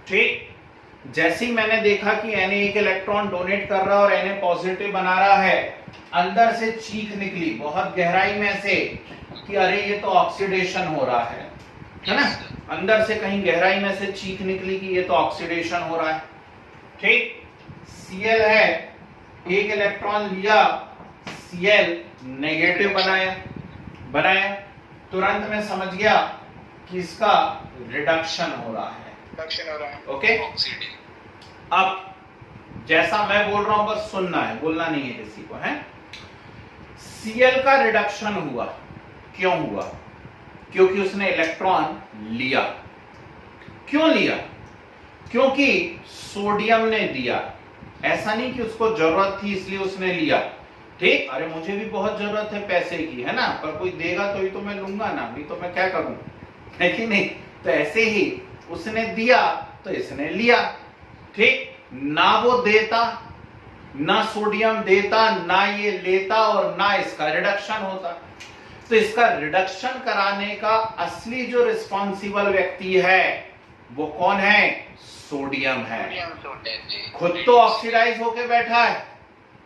ठीक, जैसे ही मैंने देखा कि Na एक इलेक्ट्रॉन डोनेट कर रहा और Na पॉजिटिव बना रहा है, अंदर से चीख निकली बहुत गहराई में से कि अरे ये तो ऑक्सीडेशन हो रहा है ना। अंदर से कहीं गहराई में से चीख निकली कि ये तो ऑक्सीडेशन हो रहा है। ठीक, Cl है, एक इलेक्ट्रॉन लिया, Cl नेगेटिव बनाया, तुरंत में समझ गया कि इसका रिडक्शन हो रहा है। ओके, अब जैसा मैं बोल रहा हूं बस सुनना है, बोलना नहीं है किसी को, है। Cl का रिडक्शन हुआ, क्यों हुआ? क्योंकि उसने इलेक्ट्रॉन लिया। क्यों लिया? क्योंकि सोडियम ने दिया। ऐसा नहीं कि उसको जरूरत थी इसलिए उसने लिया। ठीक, अरे मुझे भी बहुत जरूरत है पैसे की, है ना, पर कोई देगा तो ही तो मैं लूंगा ना, नहीं तो मैं क्या करूं, है कि नहीं। तो ऐसे ही उसने दिया तो इसने लिया। ठीक, ना वो देता, ना सोडियम देता, ना ये लेता, और ना इसका रिडक्शन होता। तो इसका रिडक्शन कराने का असली जो रिस्पॉन्सिबल व्यक्ति है वो कौन है? सोडियम है। खुद तो ऑक्सीडाइज होके बैठा है,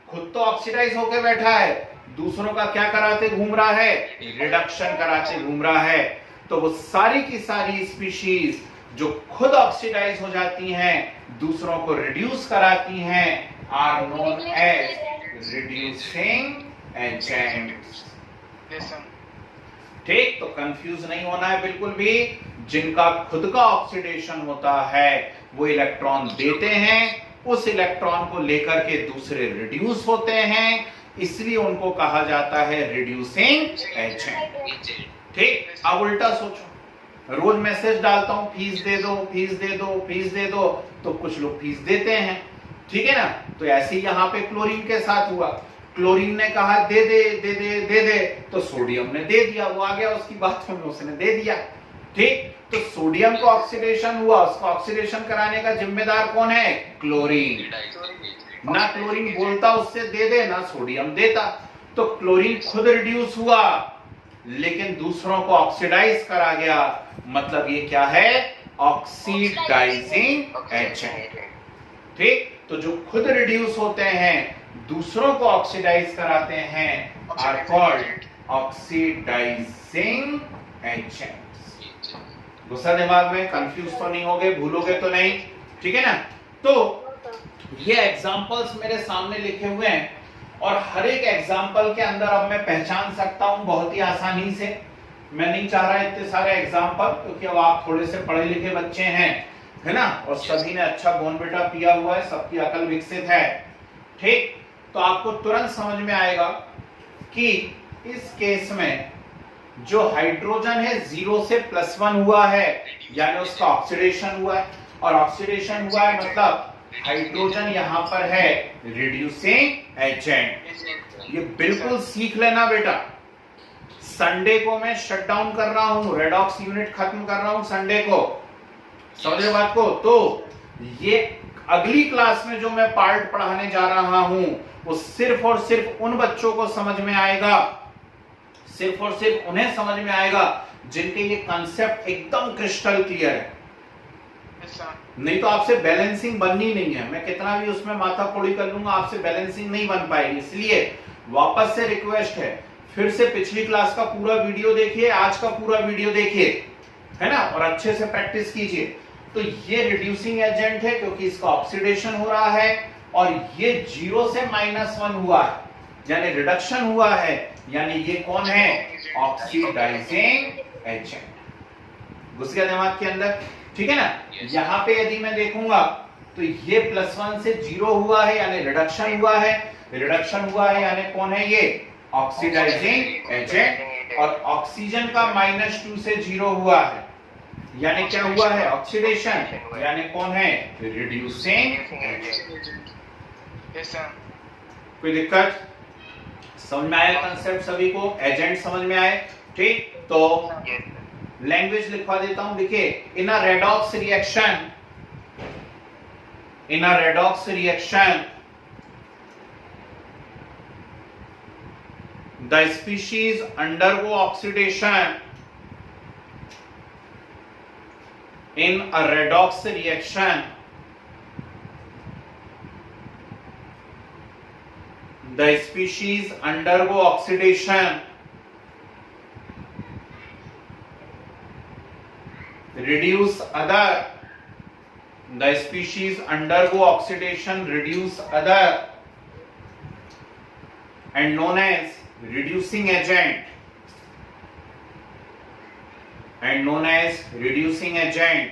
खुद तो ऑक्सीडाइज होके बैठा है, दूसरों का क्या कराते घूम रहा है? रिडक्शन कराते घूम रहा है। तो वो सारी की सारी स्पीशीज जो खुद ऑक्सीडाइज हो जाती हैं, दूसरों को रिड्यूस कराती हैं, are known as reducing agents. ठीक, तो कंफ्यूज नहीं होना है बिल्कुल भी। जिनका खुद का ऑक्सीडेशन होता है वो इलेक्ट्रॉन देते हैं, उस इलेक्ट्रॉन को लेकर के दूसरे रिड्यूस होते हैं, इसलिए उनको कहा जाता है रिड्यूसिंग एजेंट। ठीक, अब उल्टा सोचो, रोज मैसेज डालता हूं फीस दे दो, फीस दे दो, फीस दे दो, तो कुछ लोग फीस देते हैं। ठीक है ना। तो ऐसे ही यहां पे क्लोरीन के साथ हुआ, क्लोरीन ने कहा दे दे दे दे दे दे, तो सोडियम ने दे दिया, वो आ गया उसकी बात में, उसने दे दिया। ठीक, तो सोडियम को ऑक्सीडेशन हुआ, उसको ऑक्सीडेशन कराने का जिम्मेदार कौन है? क्लोरीन। ना क्लोरीन बोलता उससे दे दे, ना सोडियम देता। तो क्लोरीन खुद रिड्यूस हुआ लेकिन दूसरों को ऑक्सीडाइज करा गया, मतलब ये क्या है? Oxidising agent. ठीक, तो जो खुद रिड्यूस होते हैं दूसरों को ऑक्सीडाइज कराते हैं आर कॉल्ड ऑक्सीडाइजिंग एजेंट्स। गुस्सा दिमाग में, कंफ्यूज तो नहीं होगे, भूलोगे तो नहीं, ठीक है ना। तो ये एग्जांपल्स मेरे सामने लिखे हुए हैं और हर एक एग्जांपल के अंदर अब मैं पहचान सकता हूं बहुत ही आसानी से। मैं नहीं चाह रहा इतने सारे एग्जांपल, क्योंकि अब आप थोड़े से पढ़े लिखे बच्चे हैं, है ना, और सभी ने अच्छा बोनविटा पिया हुआ है, सबकी अकल विकसित है, ठीक। तो आपको तुरंत समझ में आएगा कि इस केस में जो हाइड्रोजन है 0 से +1 हुआ है, यानी उसका ऑक्सीडेशन हुआ है, और ऑक्सीडेशन हुआ है मतलब हाइड्रोजन यहाँ पर है रिड्यूसिंग एजेंट। ये बिल्कुल सीख लेना बेटा। संडे को मैं शट डाउन कर रहा हूं, रेडॉक्स यूनिट खत्म कर रहा हूं संडे को, समझे बात को। तो ये अगली क्लास में जो मैं पार्ट पढ़ाने जा रहा हूं वो सिर्फ और सिर्फ उन बच्चों को समझ में आएगा, सिर्फ और सिर्फ उन्हें समझ में आएगा जिनके ये कंसेप्ट एकदम क्रिस्टल क्लियर है। नहीं तो आपसे बैलेंसिंग बननी नहीं है, मैं कितना भी उसमें माथा फोड़ी कर लूंगा, आपसे बैलेंसिंग नहीं बन पाएगी। इसलिए वापस से रिक्वेस्ट है, फिर से पिछली क्लास का पूरा वीडियो देखिए, आज का पूरा वीडियो देखिए, है ना, और अच्छे से प्रैक्टिस कीजिए। तो ये रिड्यूसिंग एजेंट है क्योंकि इसका ऑक्सीडेशन हो रहा है, और ये 0 से -1 हुआ है यानी रिडक्शन हुआ है, यानी ये कौन है, ऑक्सीडाइजिंग एजेंट। घुस गया दिमाग के अंदर, ठीक है ना। यहाँ पे यदि मैं देखूंगा तो ये +1 से 0 हुआ है यानी रिडक्शन हुआ है, रिडक्शन हुआ है यानी कौन है, ये ऑक्सीडाइजिंग एजेंट। और ऑक्सीजन का -2 से 0 हुआ है यानी क्या हुआ है, ऑक्सीडेशन, यानी कौन है, रिड्यूसिंग एजेंट। कोई दिक्कत, समझ में आया कंसेप्ट सभी को, एजेंट समझ में आए, ठीक। तो लैंग्वेज लिखवा देता हूं, देखिए, in a redox reaction, in a redox reaction the species undergo oxidation in a redox reaction. The species undergo oxidation, reduce other. The species undergo oxidation, reduce other, and known as reducing agent, and known as reducing agent.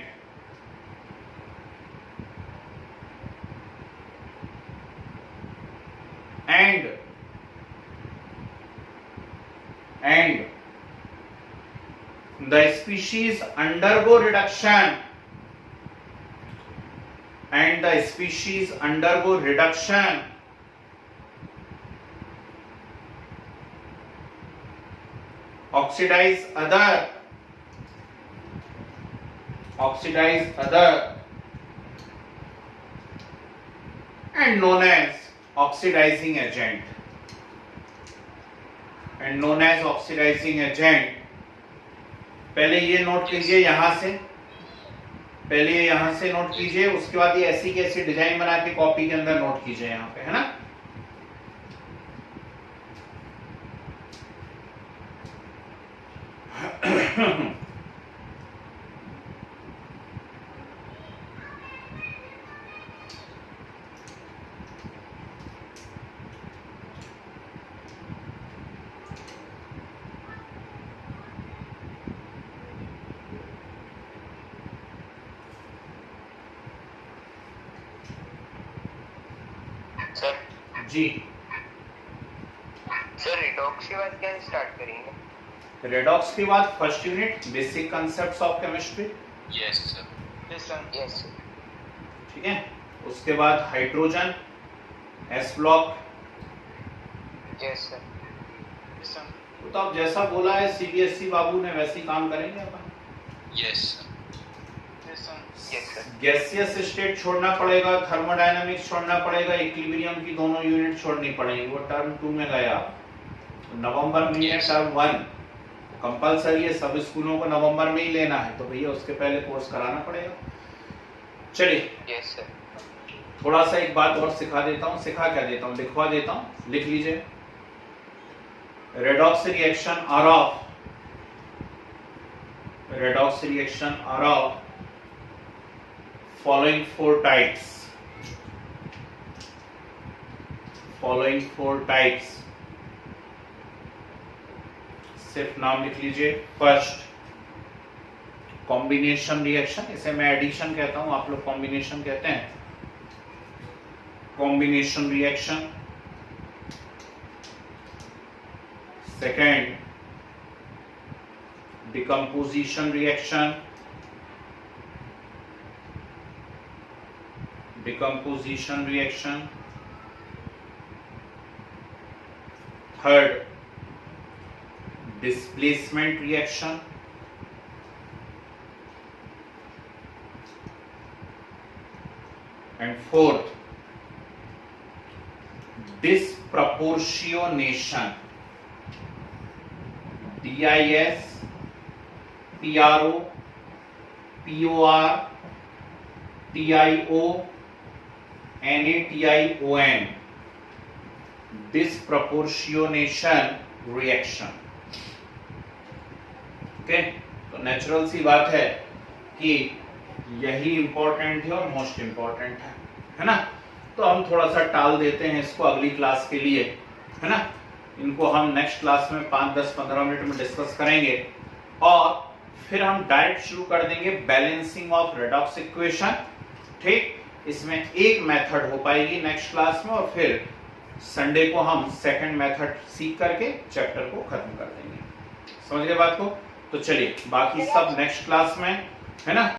And the species undergo reduction, and the species undergo reduction oxidize other, and known as oxidizing agent, and known as oxidizing agent. पहले ये note कीजिए, यहां से पहले यहां से note कीजिए, उसके बाद ये ऐसी कैसी डिजाइन बना के कॉपी के अंदर नोट कीजिए यहां पे, है ना। सर जी सर रिडॉक्स के बाद क्या स्टार्ट करेंगे? रेडॉक्स के बाद first unit basic concepts of chemistry, yes sir, yes sir, ठीक है। उसके बाद hydrogen, S block, yes sir, तो अब जैसा बोला है सीबीएसई बाबू ने वैसे ही काम करेंगे अपन। यस सर, गैसियस स्टेट छोड़ना पड़ेगा, थर्मोडायनामिक्स छोड़ना पड़ेगा, इक्विलिब्रियम की दोनों यूनिट छोड़नी पड़ेगी, वो टर्म 2 में गया। नवंबर में है टर्म 1, कंपलसरी है, सब स्कूलों को नवंबर में ही लेना है, तो भैया उसके पहले कोर्स कराना पड़ेगा। चलिए, यस सर, थोड़ा सा एक बात और सिखा देता हूँ, सिखा क्या देता हूँ, लिखवा देता हूँ, लिख लीजिए। Redox reaction are of redox reaction are of following four types. Following four types. सिर्फ नाम लिख लीजिए. फर्स्ट कॉम्बिनेशन रिएक्शन, इसे मैं एडिशन कहता हूं, आप लोग कॉम्बिनेशन कहते हैं. Combination reaction. Second decomposition reaction. Decomposition reaction. Third displacement reaction. And fourth, disproportionation. DIS, PRO, POR, TIO, NaTiON. Disproportionation reaction. Okay, तो नेचुरल सी बात है कि यही इंपॉर्टेंट है और मोस्ट इंपॉर्टेंट है ना. तो हम थोड़ा सा टाल देते हैं इसको अगली क्लास के लिए, है ना. इनको हम नेक्स्ट क्लास में 5, 10, 15 मिनट में डिस्कस करेंगे और फिर हम डायरेक्ट शुरू कर देंगे बैलेंसिंग ऑफ रेडॉक्स इक्वेशन. ठीक, इसमें एक मेथड हो पाएगी नेक्स्ट क्लास में और फिर संडे को हम सेकंड मेथड सीख करके चैप्टर को खत्म कर देंगे. समझ गए बात को? तो चलिए बाकी सब नेक्स्ट क्लास में, है ना.